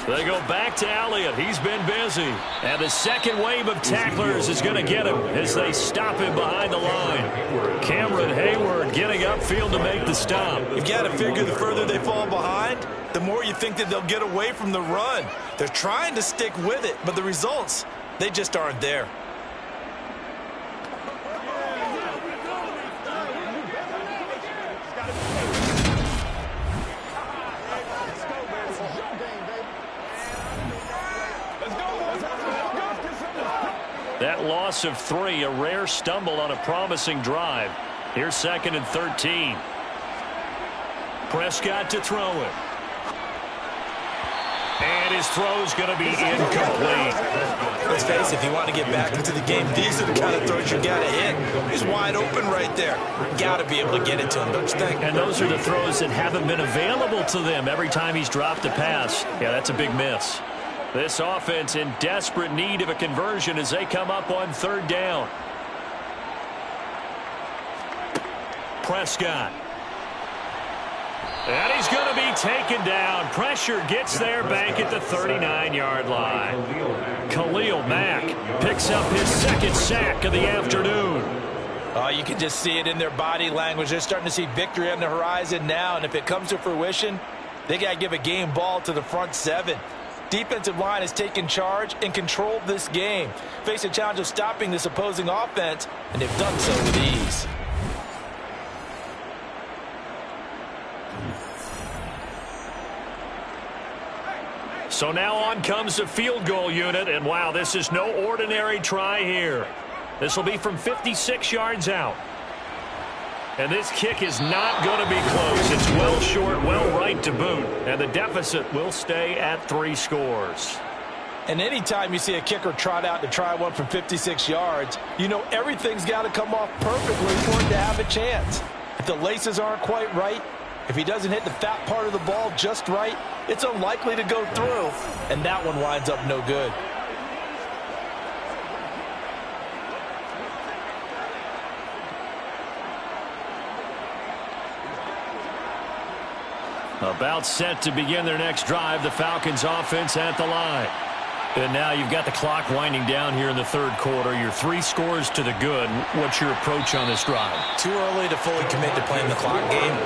They go back to Elliott. He's been busy. And the second wave of tacklers is going to get him as they stop him behind the line. Cameron Hayward getting upfield to make the stop. You've got to figure the further they fall behind, the more you think that they'll get away from the run. They're trying to stick with it, but the results, they just aren't there. That loss of 3, a rare stumble on a promising drive. Here's 2nd and 13. Prescott to throw it. And his throw's going to be incomplete. Let's face it, if you want to get back into the game, these are the kind of throws you got to hit. He's wide open right there. Got to be able to get it to him, don't you think? And those are the throws that haven't been available to them every time he's dropped a pass. Yeah, that's a big miss. This offense in desperate need of a conversion as they come up on 3rd down. Prescott. And he's going to be taken down. Pressure gets there back at the 39-yard line. Khalil Mack picks up his 2nd sack of the afternoon. Oh, you can just see it in their body language. They're starting to see victory on the horizon now, and if it comes to fruition, they got to give a game ball to the front 7. Defensive line has taken charge and controlled this game. Face a challenge of stopping this opposing offense, and they've done so with ease. So now on comes the field goal unit, and wow, this is no ordinary try here. This will be from 56 yards out. And this kick is not going to be close. It's well short, well right to boot. And the deficit will stay at 3 scores. And anytime you see a kicker trot out to try one from 56 yards, you know everything's got to come off perfectly for him to have a chance. If the laces aren't quite right, if he doesn't hit the fat part of the ball just right, it's unlikely to go through. And that one winds up no good. About set to begin their next drive, the Falcons offense at the line. And now you've got the clock winding down here in the 3rd quarter. You're 3 scores to the good. What's your approach on this drive? Too early to fully commit to playing the clock game.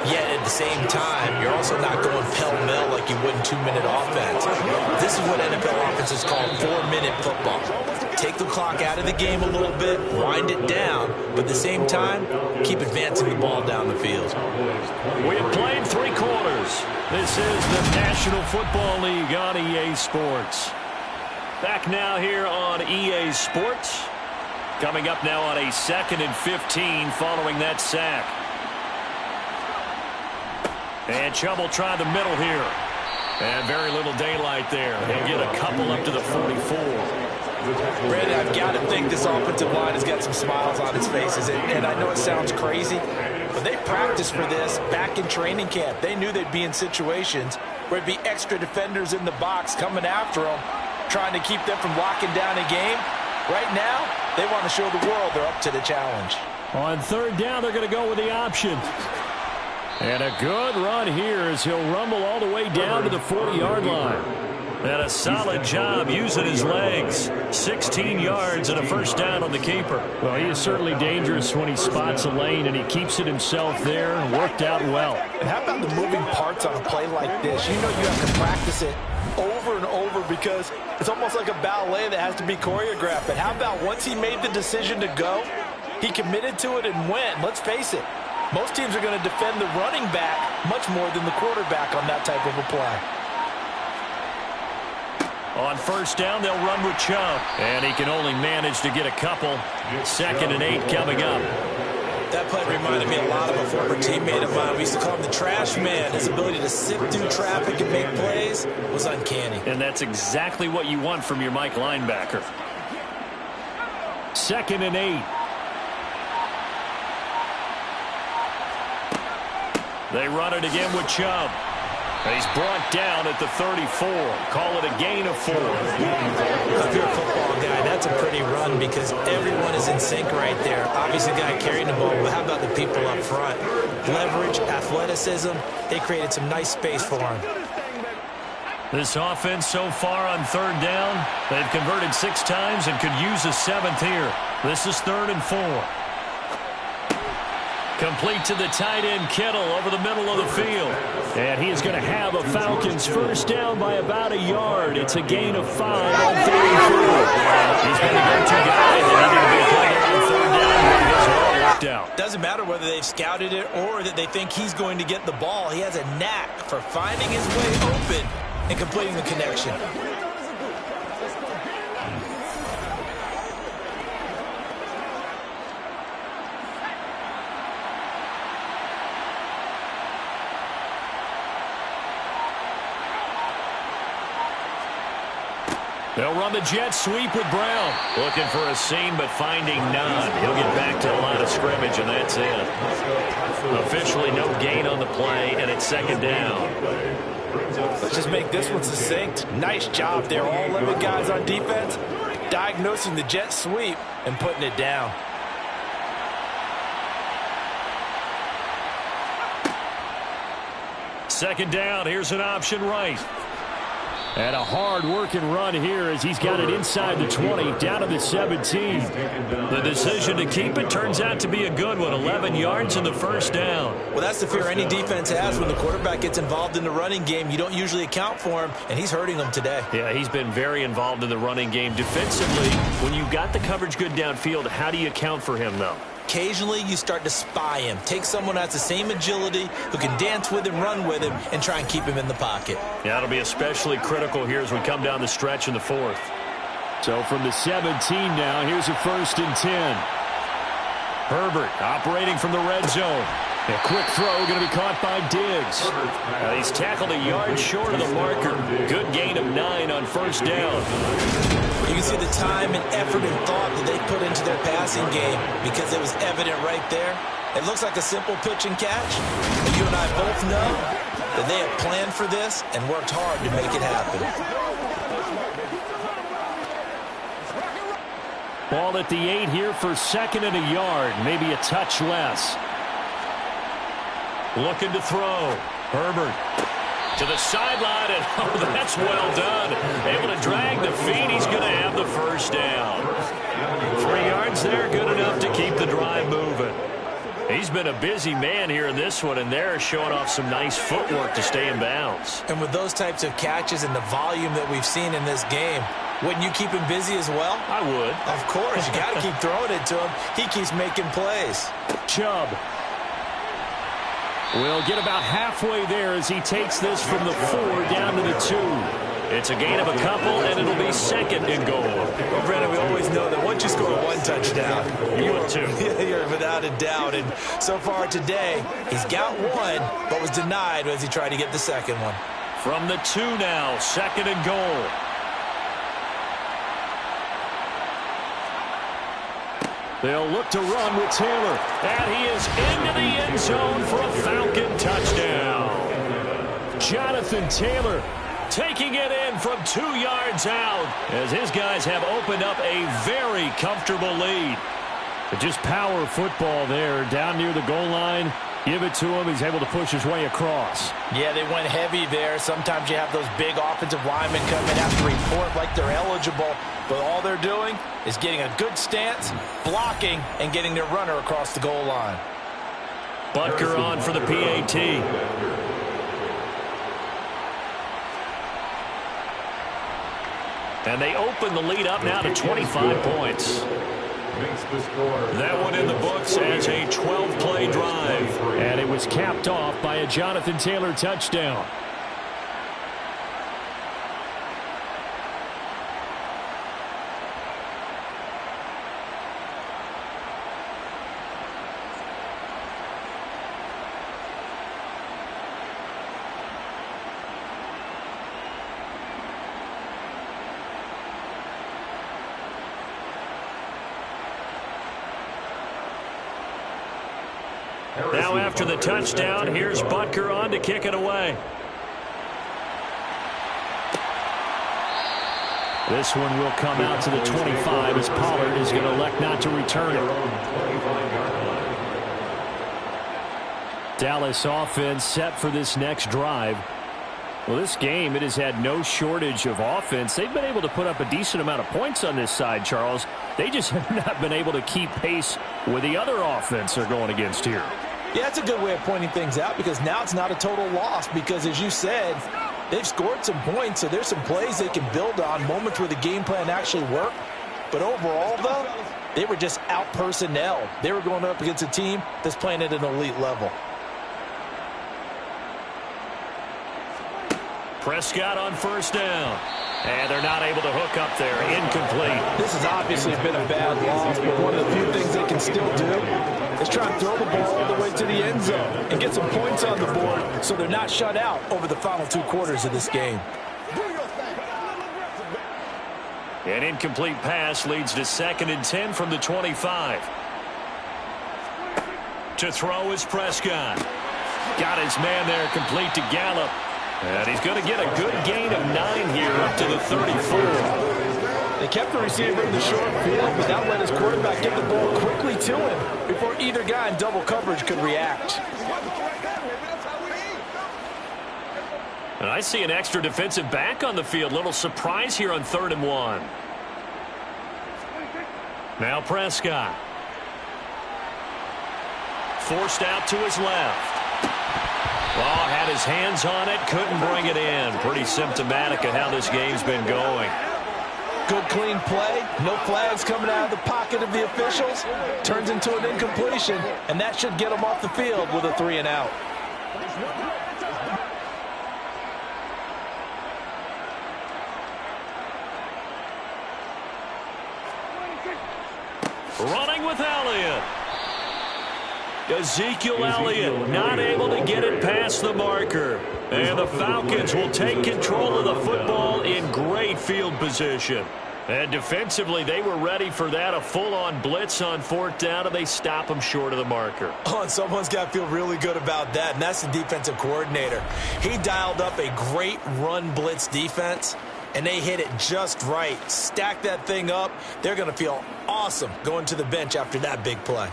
Yet at the same time, you're also not going pell-mell like you would in 2-minute offense. This is what NFL offenses call 4-minute football. Take the clock out of the game a little bit, wind it down, but at the same time, keep advancing the ball down the field. We have played 3 quarters. This is the National Football League on EA Sports. Back now here on EA Sports. Coming up now on a 2nd and 15 following that sack. And Chubb will try the middle here. And very little daylight there. He'll get a couple up to the 44. Brandon, I've got to think this offensive line has got some smiles on its faces. And I know it sounds crazy, but they practiced for this back in training camp. They knew they'd be in situations where it'd be extra defenders in the box coming after them, trying to keep them from locking down a game. Right now, they want to show the world they're up to the challenge. On 3rd down, they're going to go with the option. And a good run here as he'll rumble all the way down to the 40-yard line. And a solid job using his legs. 16 yards and a 1st down on the keeper. Well, he is certainly dangerous when he spots a lane, and he keeps it himself there and worked out well. And how about the moving parts on a play like this? You know you have to practice it over and over because it's almost like a ballet that has to be choreographed. But how about once he made the decision to go, he committed to it and went. Let's face it. Most teams are going to defend the running back much more than the quarterback on that type of a play. On first down, they'll run with Chubb. And he can only manage to get a couple. 2nd and 8 coming up. That play reminded me a lot of a former teammate of mine. We used to call him the trash man. His ability to sift through traffic and make plays was uncanny. And that's exactly what you want from your Mike linebacker. 2nd and 8. They run it again with Chubb. And he's brought down at the 34. Call it a gain of 4. If you're a football guy, that's a pretty run because everyone is in sync right there. Obviously, the guy carrying the ball, but how about the people up front? Leverage, athleticism, they created some nice space for him. This offense so far on 3rd down, they've converted 6 times and could use a 7th here. This is 3rd and 4. Complete to the tight end, Kittle, over the middle of the field. And he is going to have a Falcons first down by about a yard. It's a gain of 5 on 3rd and 4. He's been the go-to guy. They needed a big play there on 3rd down. But he does well worked out. Doesn't matter whether they've scouted it or that they think he's going to get the ball. He has a knack for finding his way open and completing the connection. They'll run the jet sweep with Brown. Looking for a seam, but finding none. He'll get back to the line of scrimmage, and that's it. Officially no gain on the play, and it's 2nd down. Let's just make this one succinct. Nice job there. All 11 guys on defense diagnosing the jet sweep and putting it down. Second down. Here's an option right. And a hard-working run here as he's got it inside the 20, down to the 17. The decision to keep it turns out to be a good one. 11 yards in the first down. Well, that's the fear any defense has when the quarterback gets involved in the running game. You don't usually account for him, and he's hurting them today. Yeah, he's been very involved in the running game. Defensively, when you've got the coverage good downfield, how do you account for him, though? Occasionally, you start to spy him. Take someone who has the same agility, who can dance with him, run with him, and try and keep him in the pocket. Yeah, it'll be especially critical here as we come down the stretch in the 4th. So from the 17 now, here's a 1st and 10. Herbert operating from the red zone. A quick throw going to be caught by Diggs. He's tackled a yard short of the marker. Good gain of 9 on first down. You can see the time and effort and thought that they put into their passing game because it was evident right there. It looks like a simple pitch and catch, but you and I both know that they have planned for this and worked hard to make it happen. Ball at the 8 here for 2nd and a yard, maybe a touch less. Looking to throw. Herbert to the sideline, and oh, that's well done. Able to drag the feet. He's going to have the first down. 3 yards there, good enough to keep the drive moving. He's been a busy man here in this one, and they're showing off some nice footwork to stay in bounds. And with those types of catches and the volume that we've seen in this game, wouldn't you keep him busy as well? I would. Of course. You got to keep throwing it to him. He keeps making plays. Chubb will get about halfway there as he takes this from the 4 down to the 2. It's a gain of a couple, and it'll be 2nd and goal. Well, Brandon, we always know that once you score 1 touchdown, you too. You're without a doubt. And so far today, he's got 1, but was denied as he tried to get the 2nd one. From the 2 now, 2nd and goal. They'll look to run with Taylor. And he is into the end zone for a Falcon touchdown. Jonathan Taylor taking it in from 2 yards out as his guys have opened up a very comfortable lead. But just power football there down near the goal line. Give it to him. He's able to push his way across. Yeah, they went heavy there. Sometimes you have those big offensive linemen come in, have to report like they're eligible. But all they're doing is getting a good stance, blocking, and getting their runner across the goal line. Butker on for the PAT. And they open the lead up now to 25 points. That one in the books as a 12-play drive. And it was capped off by a Jonathan Taylor touchdown. Now after the touchdown, here's Butker on to kick it away. This one will come out to the 25 as Pollard is going to elect not to return it. Dallas offense set for this next drive. Well, this game, it has had no shortage of offense. They've been able to put up a decent amount of points on this side, Charles. They just have not been able to keep pace with the other offense they're going against here. Yeah, that's a good way of pointing things out because now it's not a total loss because, as you said, they've scored some points, so there's some plays they can build on, moments where the game plan actually worked. But overall, though, they were just out-personnel. They were going up against a team that's playing at an elite level. Prescott on first down. And they're not able to hook up there. Incomplete. This has obviously been a bad loss, but one of the few things they can still do is try and throw the ball all the way to the end zone and get some points on the board so they're not shut out over the final 2 quarters of this game. An incomplete pass leads to 2nd and 10 from the 25. To throw is Prescott. Got his man there, complete to Gallup. And he's going to get a good gain of 9 here up to the 34. They kept the receiver in the short field, but that let his quarterback get the ball quickly to him before either guy in double coverage could react. And I see an extra defensive back on the field. Little surprise here on 3rd and 1. Now Prescott. Forced out to his left. Well, had his hands on it, couldn't bring it in. Pretty symptomatic of how this game's been going. Good clean play, no flags coming out of the pocket of the officials. Turns into an incompletion, and that should get him off the field with a 3 and out. Running with Elliott. Ezekiel Elliott not able to get it past the marker. And the Falcons will take control of the football in great field position. And defensively, they were ready for that. A full-on blitz on 4th down, and they stop them short of the marker. Oh, and someone's got to feel really good about that, and that's the defensive coordinator. He dialed up a great run blitz defense, and they hit it just right. Stack that thing up. They're going to feel awesome going to the bench after that big play.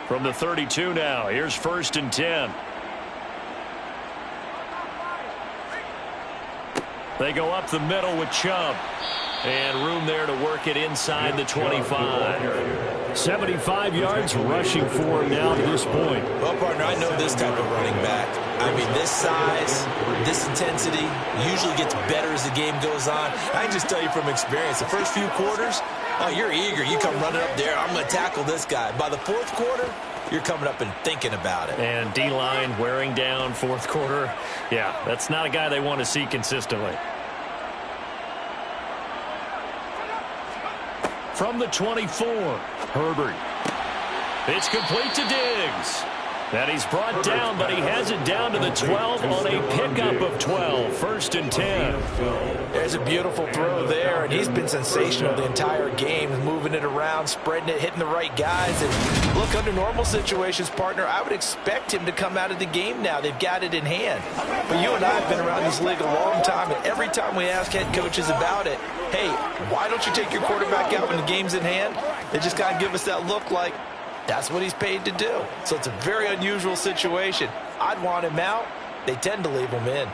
From the 32 now, here's 1st and 10. They go up the middle with Chubb. And room there to work it inside the 25. 75 yards rushing for him now to this point. Well, partner, I know this type of running back. I mean, this size, this intensity usually gets better as the game goes on. I can just tell you from experience, the first few quarters, oh, you're eager. You come running up there, I'm going to tackle this guy. By the 4th quarter, you're coming up and thinking about it. And D-line wearing down 4th quarter. Yeah, that's not a guy they want to see consistently. From the 24, Herbert. It's complete to Diggs. And he's brought down, but he has it down to the 12 on a pickup of 12. 1st and 10. There's a beautiful throw there, and he's been sensational the entire game, moving it around, spreading it, hitting the right guys. And look, under normal situations, partner, I would expect him to come out of the game now. They've got it in hand. But you and I have been around this league a long time, and every time we ask head coaches about it, hey, why don't you take your quarterback out when the game's in hand? They just kind of give us that look like, that's what he's paid to do. So it's a very unusual situation. I'd want him out. They tend to leave him in.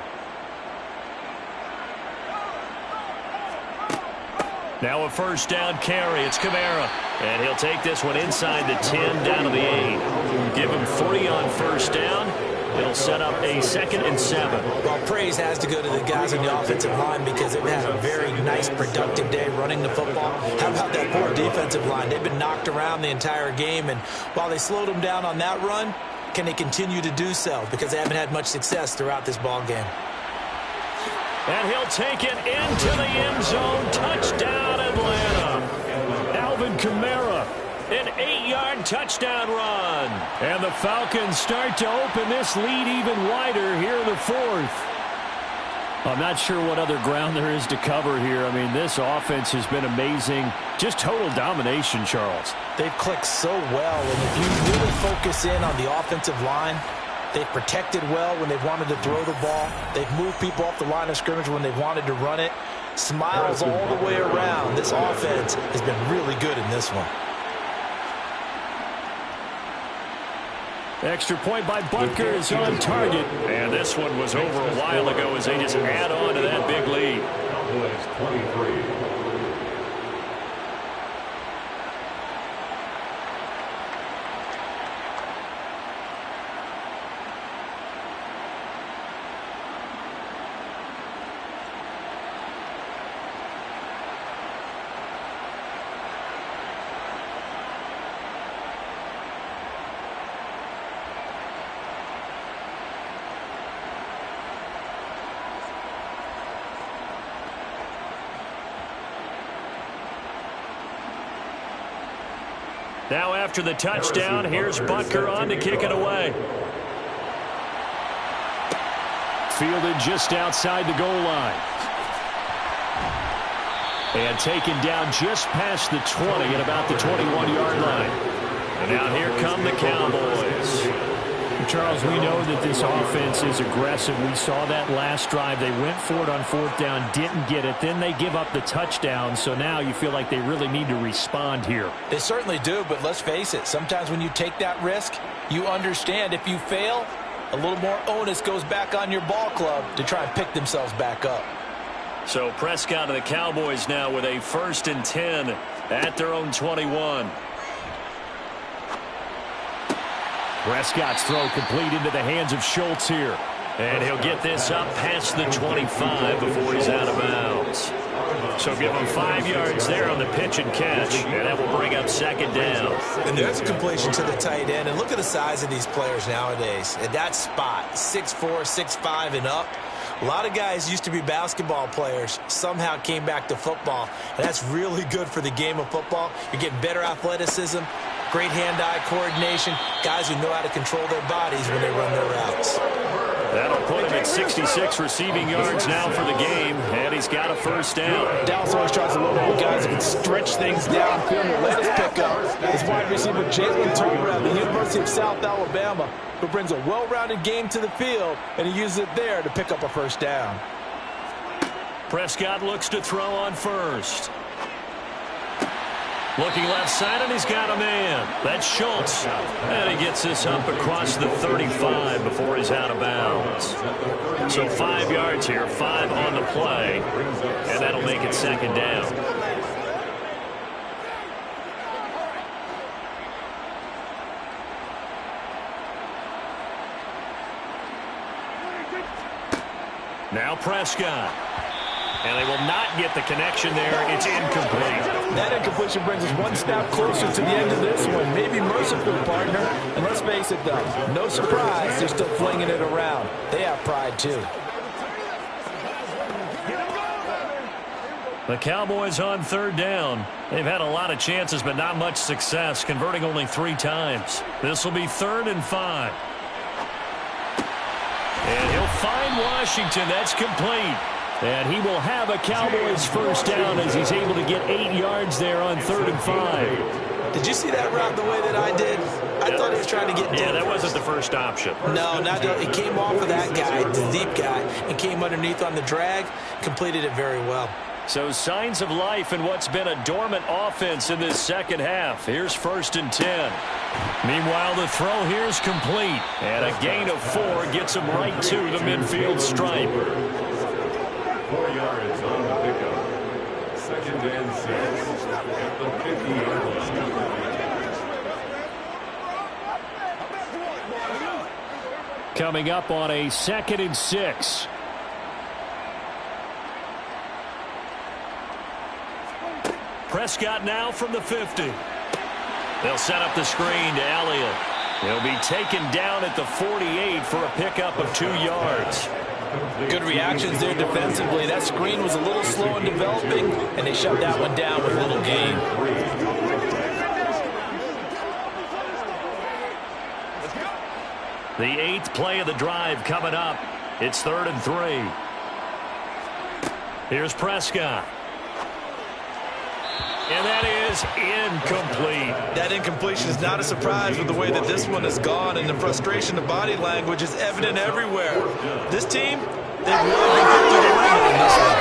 Now a 1st down carry. It's Kamara. And he'll take this one inside the 10 down to the 8. Give him 3 on 1st down. It'll set up a 2nd and 7. Well, praise has to go to the guys on the offensive line because they've had a very nice, productive day running the football. How about that poor defensive line? They've been knocked around the entire game, and while they slowed them down on that run, can they continue to do so? Because they haven't had much success throughout this ball game. And he'll take it into the end zone. Touchdown, Atlanta. Alvin Kamara An 8-yard touchdown run. And the Falcons start to open this lead even wider here in the fourth. I'm not sure what other ground there is to cover here. I mean, this offense has been amazing. Just total domination, Charles. They've clicked so well, and if you really focus in on the offensive line, they've protected well when they've wanted to throw the ball. They've moved people off the line of scrimmage when they've wanted to run it. Smiles all the way around. This offense has been really good in this one. Extra point by Butker is on target. And this one was over a while ago as they just add on to that big lead. Cowboys 23. Now after the touchdown, here's Butker on to kick it away. Fielded just outside the goal line. And taken down just past the 20 at about the 21-yard line. And now here come the Cowboys. Charles, we know that this offense is aggressive. We saw that last drive. They went for it on fourth down, didn't get it. Then they give up the touchdown. So now you feel like they really need to respond here. They certainly do, but let's face it. Sometimes when you take that risk, you understand if you fail, a little more onus goes back on your ball club to try and pick themselves back up. So Prescott and the Cowboys now with a 1st and 10 at their own 21. Prescott's throw complete into the hands of Schultz here. And he'll get this up past the 25 before he's out of bounds. So give him 5 yards there on the pitch and catch. And that will bring up 2nd down. And there's a completion to the tight end. And look at the size of these players nowadays. At that spot, 6'4", 6'5", and up. A lot of guys used to be basketball players, somehow came back to football. And that's really good for the game of football. You're getting better athleticism, great hand-eye coordination, guys who know how to control their bodies when they run their routes. That'll put him at 66 receiving yards now for the game, and he's got a 1st down. Dallas always tries to load up guys who can stretch things downfield. The latest pickup is wide receiver Jalen Tolbert out of the University of South Alabama, who brings a well-rounded game to the field, and he uses it there to pick up a 1st down. Prescott looks to throw on 1st. Looking left side, and he's got a man. That's Schultz. And he gets this up across the 35 before he's out of bounds. So 5 yards here, 5 on the play, and that'll make it 2nd down. Now Prescott. And they will not get the connection there. It's incomplete. That incompletion brings us one step closer to the end of this one. Maybe merciful, partner. And let's face it, though, no surprise, they're still flinging it around. They have pride, too. The Cowboys on 3rd down. They've had a lot of chances, but not much success, converting only 3 times. This will be 3rd and 5. And he'll find Washington. That's complete. And he will have a Cowboys 1st down as he's able to get 8 yards there on 3rd and 5. Did you see that route the way that I did? I thought he was trying to get deep. Yeah, that wasn't the first option. No, not it came off of that guy, the deep guy, and came underneath on the drag, completed it very well. So signs of life in what's been a dormant offense in this 2nd half. Here's 1st and 10. Meanwhile, the throw here is complete. And a gain of 4 gets him right to the midfield stripe. 4 yards on the pickup. 2nd and 6 at the 50-yard line. Coming up on a 2nd and 6. Prescott now from the 50. They'll set up the screen to Elliott. He'll be taken down at the 48 for a pickup of 2 yards. Good reactions there defensively. That screen was a little slow in developing, and they shut that one down with a little gain. The 8th play of the drive coming up. It's 3rd and 3. Here's Prescott. And that is incomplete. That incompletion is not a surprise with the way that this one has gone, and the frustration, the body language is evident everywhere. This team, they've really been put through the ringer in this one.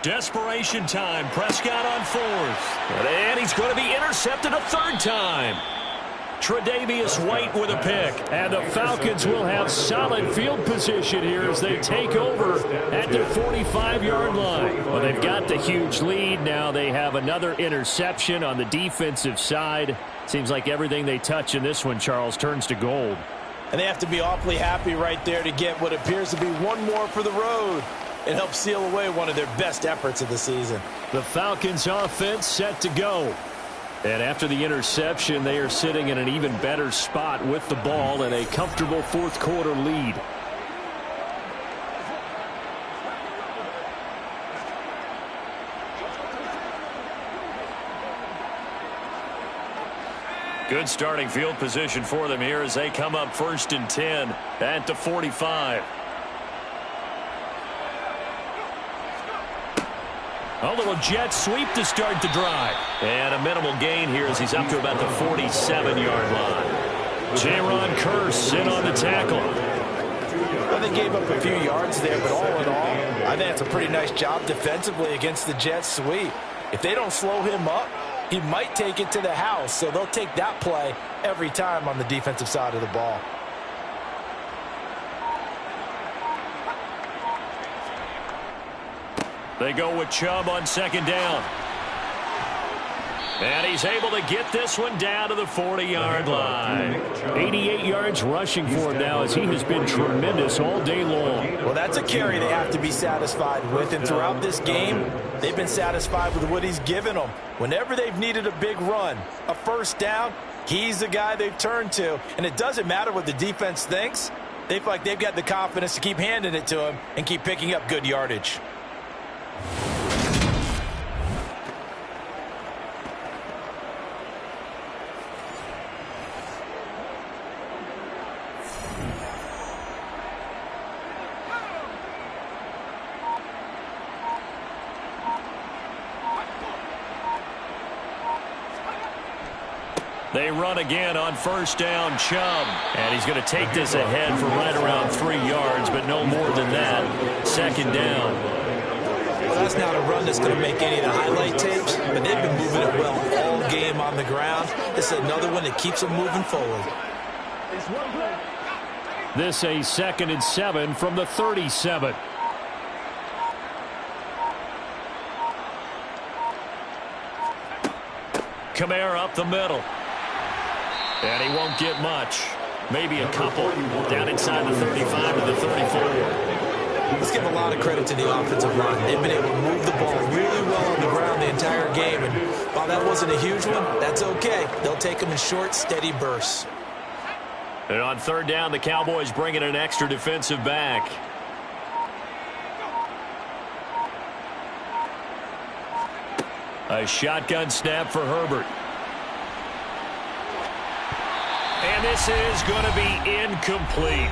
Desperation time. Prescott on 4th. And he's going to be intercepted a 3rd time. Tre'Davious White with a pick. And the Falcons will have solid field position here as they take over at their 45-yard line. Well, they've got the huge lead. Now they have another interception on the defensive side. Seems like everything they touch in this one, Charles, turns to gold. And they have to be awfully happy right there to get what appears to be one more for the road. It helps seal away one of their best efforts of the season. The Falcons offense set to go. And after the interception, they are sitting in an even better spot with the ball and a comfortable 4th quarter lead. Good starting field position for them here as they come up 1st and 10 at the 45. A little jet sweep to start the drive. And a minimal gain here as he's up to about the 47-yard line. Jaron Kearse in on the tackle. Well, they gave up a few yards there, but all in all, I think it's a pretty nice job defensively against the jet sweep. If they don't slow him up, he might take it to the house, so they'll take that play every time on the defensive side of the ball. They go with Chubb on 2nd down. And he's able to get this one down to the 40-yard line. 88 yards rushing for him now as he has been tremendous all day long. Well, that's a carry they have to be satisfied with. And throughout this game, they've been satisfied with what he's given them. Whenever they've needed a big run, a 1st down, he's the guy they've turned to. And it doesn't matter what the defense thinks. They feel like they've got the confidence to keep handing it to him and keep picking up good yardage. They run again on 1st down, Chubb. And he's going to take this ahead for right around 3 yards, but no more than that. 2nd down. Well, that's not a run that's going to make any of the highlight tapes, but they've been moving it well all game on the ground. This is another one that keeps them moving forward. This a 2nd and 7 from the 37. Kamara up the middle. And he won't get much. Maybe a couple down inside the 35 to the 34. Let's give a lot of credit to the offensive line. They've been able to move the ball really well on the ground the entire game. And while that wasn't a huge one, that's okay. They'll take them in short, steady bursts. And on 3rd down, the Cowboys bring in an extra defensive back. A shotgun snap for Herbert. And this is going to be incomplete.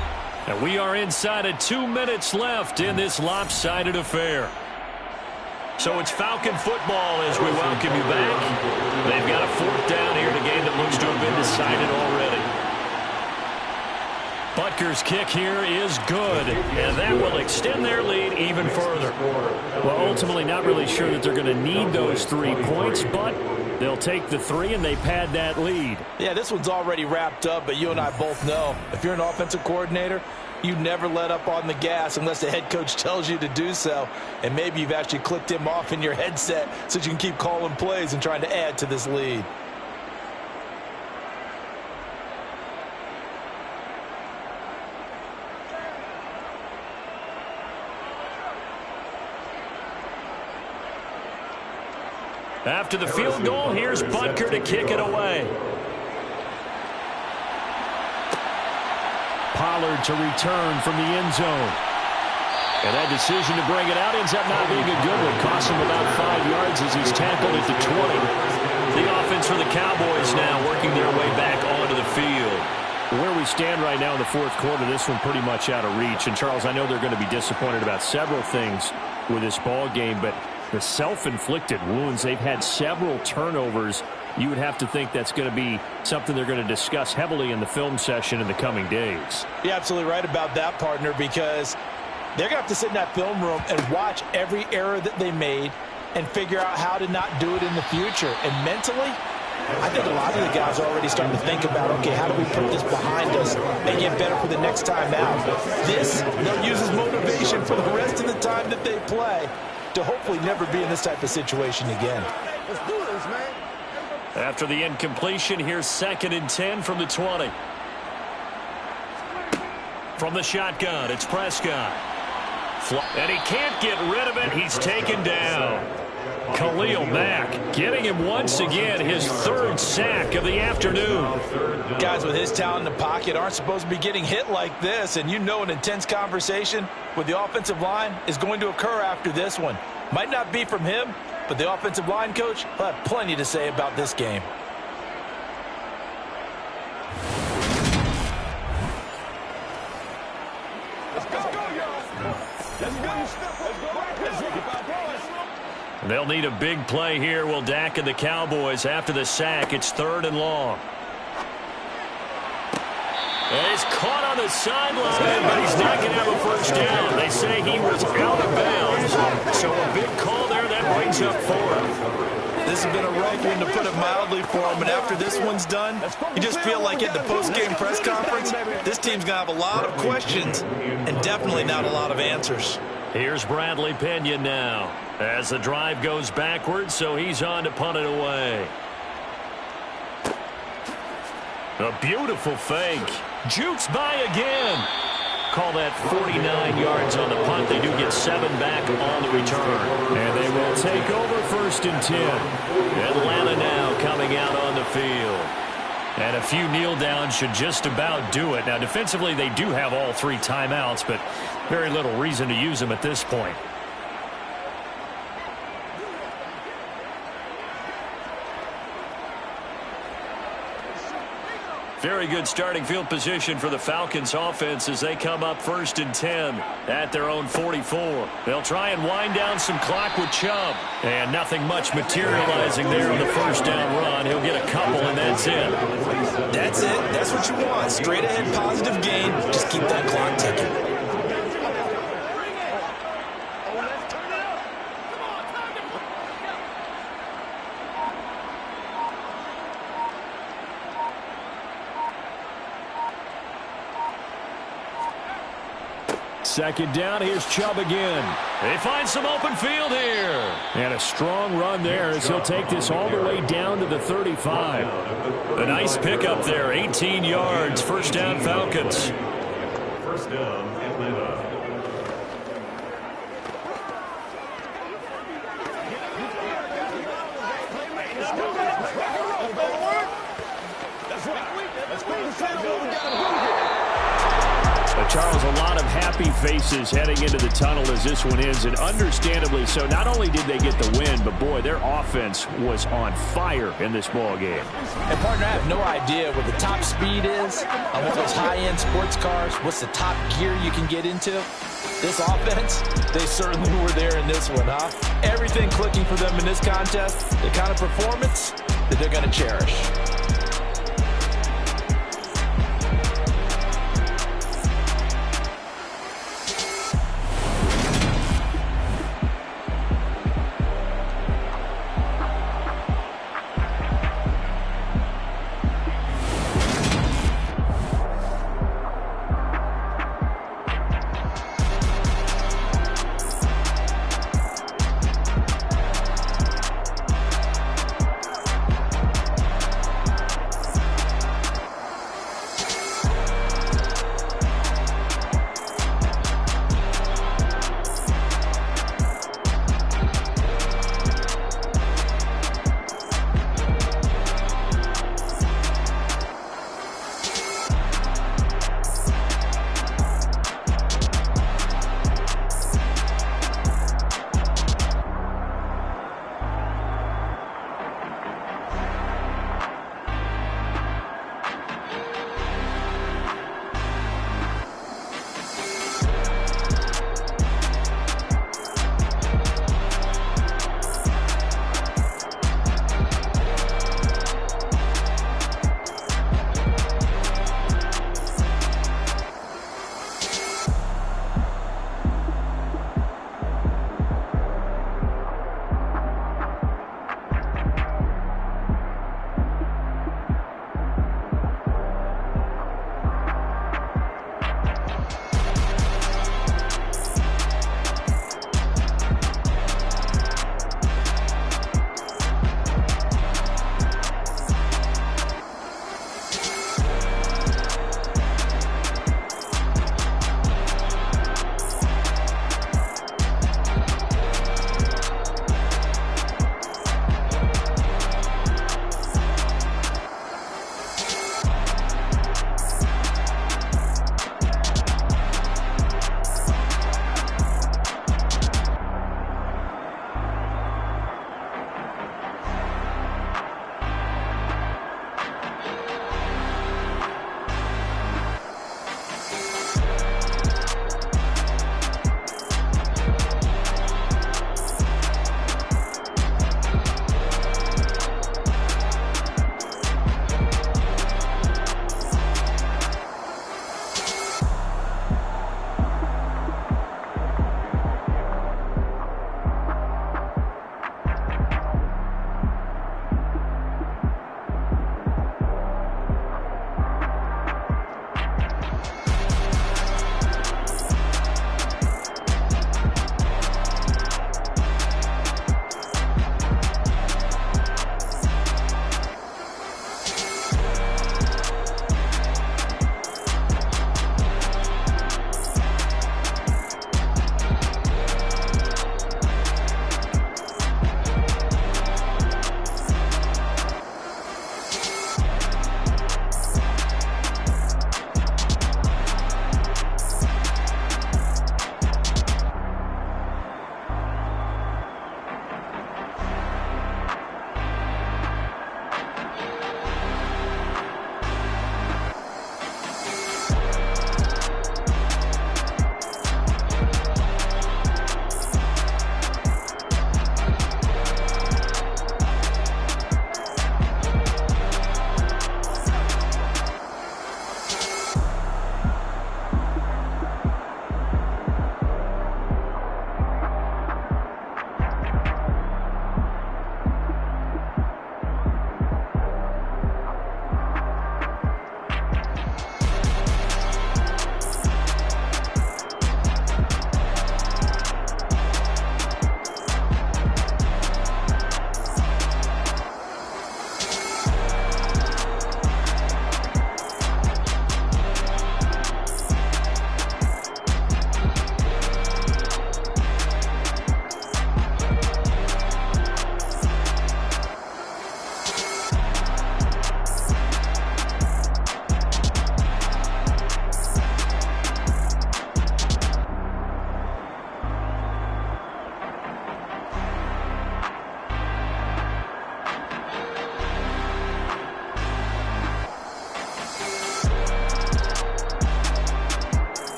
And we are inside of 2 minutes left in this lopsided affair. So it's Falcon football as we welcome you back. They've got a 4th down here in a game that looks to have been decided already. Butker's kick here is good, and that will extend their lead even further. Well, ultimately not really sure that they're going to need those 3 points, but they'll take the 3 and they pad that lead. Yeah, this one's already wrapped up, but you and I both know if you're an offensive coordinator, you never let up on the gas unless the head coach tells you to do so. And maybe you've actually clicked him off in your headset so you can keep calling plays and trying to add to this lead. After the field goal, here's Butker to kick it away. Ballard to return from the end zone. And that decision to bring it out ends up not being a good one. Costs him about 5 yards as he's tackled at the 20. The offense for the Cowboys now working their way back onto the field. Where we stand right now in the fourth quarter, this one pretty much out of reach. And, Charles, I know they're going to be disappointed about several things with this ball game, but the self-inflicted wounds, they've had several turnovers. You would have to think that's going to be something they're going to discuss heavily in the film session in the coming days. You're absolutely right about that, partner, because they're going to have to sit in that film room and watch every error that they made and figure out how to not do it in the future. And mentally, I think a lot of the guys are already starting to think about, okay, how do we put this behind us and get better for the next time out? This, they'll use as motivation for the rest of the time that they play to hopefully never be in this type of situation again. Let's do this, man. After the incompletion, here's 2nd and 10 from the 20. From the shotgun, it's Prescott. And he can't get rid of it. He's taken down. Khalil Mack getting him once again, his 3rd sack of the afternoon. Guys with his talent in the pocket aren't supposed to be getting hit like this, and you know an intense conversation with the offensive line is going to occur after this one. Might not be from him, but the offensive line coach will have plenty to say about this game. They'll need a big play here, will Dak and the Cowboys. After the sack, it's 3rd and long. And he's caught on the sideline, but he's not going to have a first down. They say he was out of bounds. So a big call there, that brings up 4th. This has been a rough one, to put it mildly, for him. And after this one's done, you just feel like at the post-game press conference, this team's going to have a lot of questions and definitely not a lot of answers. Here's Bradley Pinion now as the drive goes backwards, so he's on to punt it away. A beautiful fake. Jukes by again. Call that 49 yards on the punt. They do get 7 back on the return. And they will take over 1st and 10. Atlanta now coming out on the field. And a few kneel downs should just about do it. Now, defensively, they do have all 3 timeouts, but very little reason to use them at this point. Very good starting field position for the Falcons offense as they come up 1st and 10 at their own 44. They'll try and wind down some clock with Chubb. And nothing much materializing there on the 1st down run. He'll get a couple, and that's it. That's it. That's what you want. Straight ahead positive gain. Just keep that clock ticking. Second down, here's Chubb again. They find some open field here. And a strong run there as he'll take this all the way down to the 35. A nice pickup there, 18 yards, 1st down Falcons. 1st down, Atlanta. Charles, a lot of happy faces heading into the tunnel as this one ends, and understandably so. Not only did they get the win, but, boy, their offense was on fire in this ball game. And, partner, I have no idea what the top speed is on one of those high-end sports cars. What's the top gear you can get into? This offense, they certainly were there in this one, huh? Everything clicking for them in this contest, the kind of performance that they're going to cherish.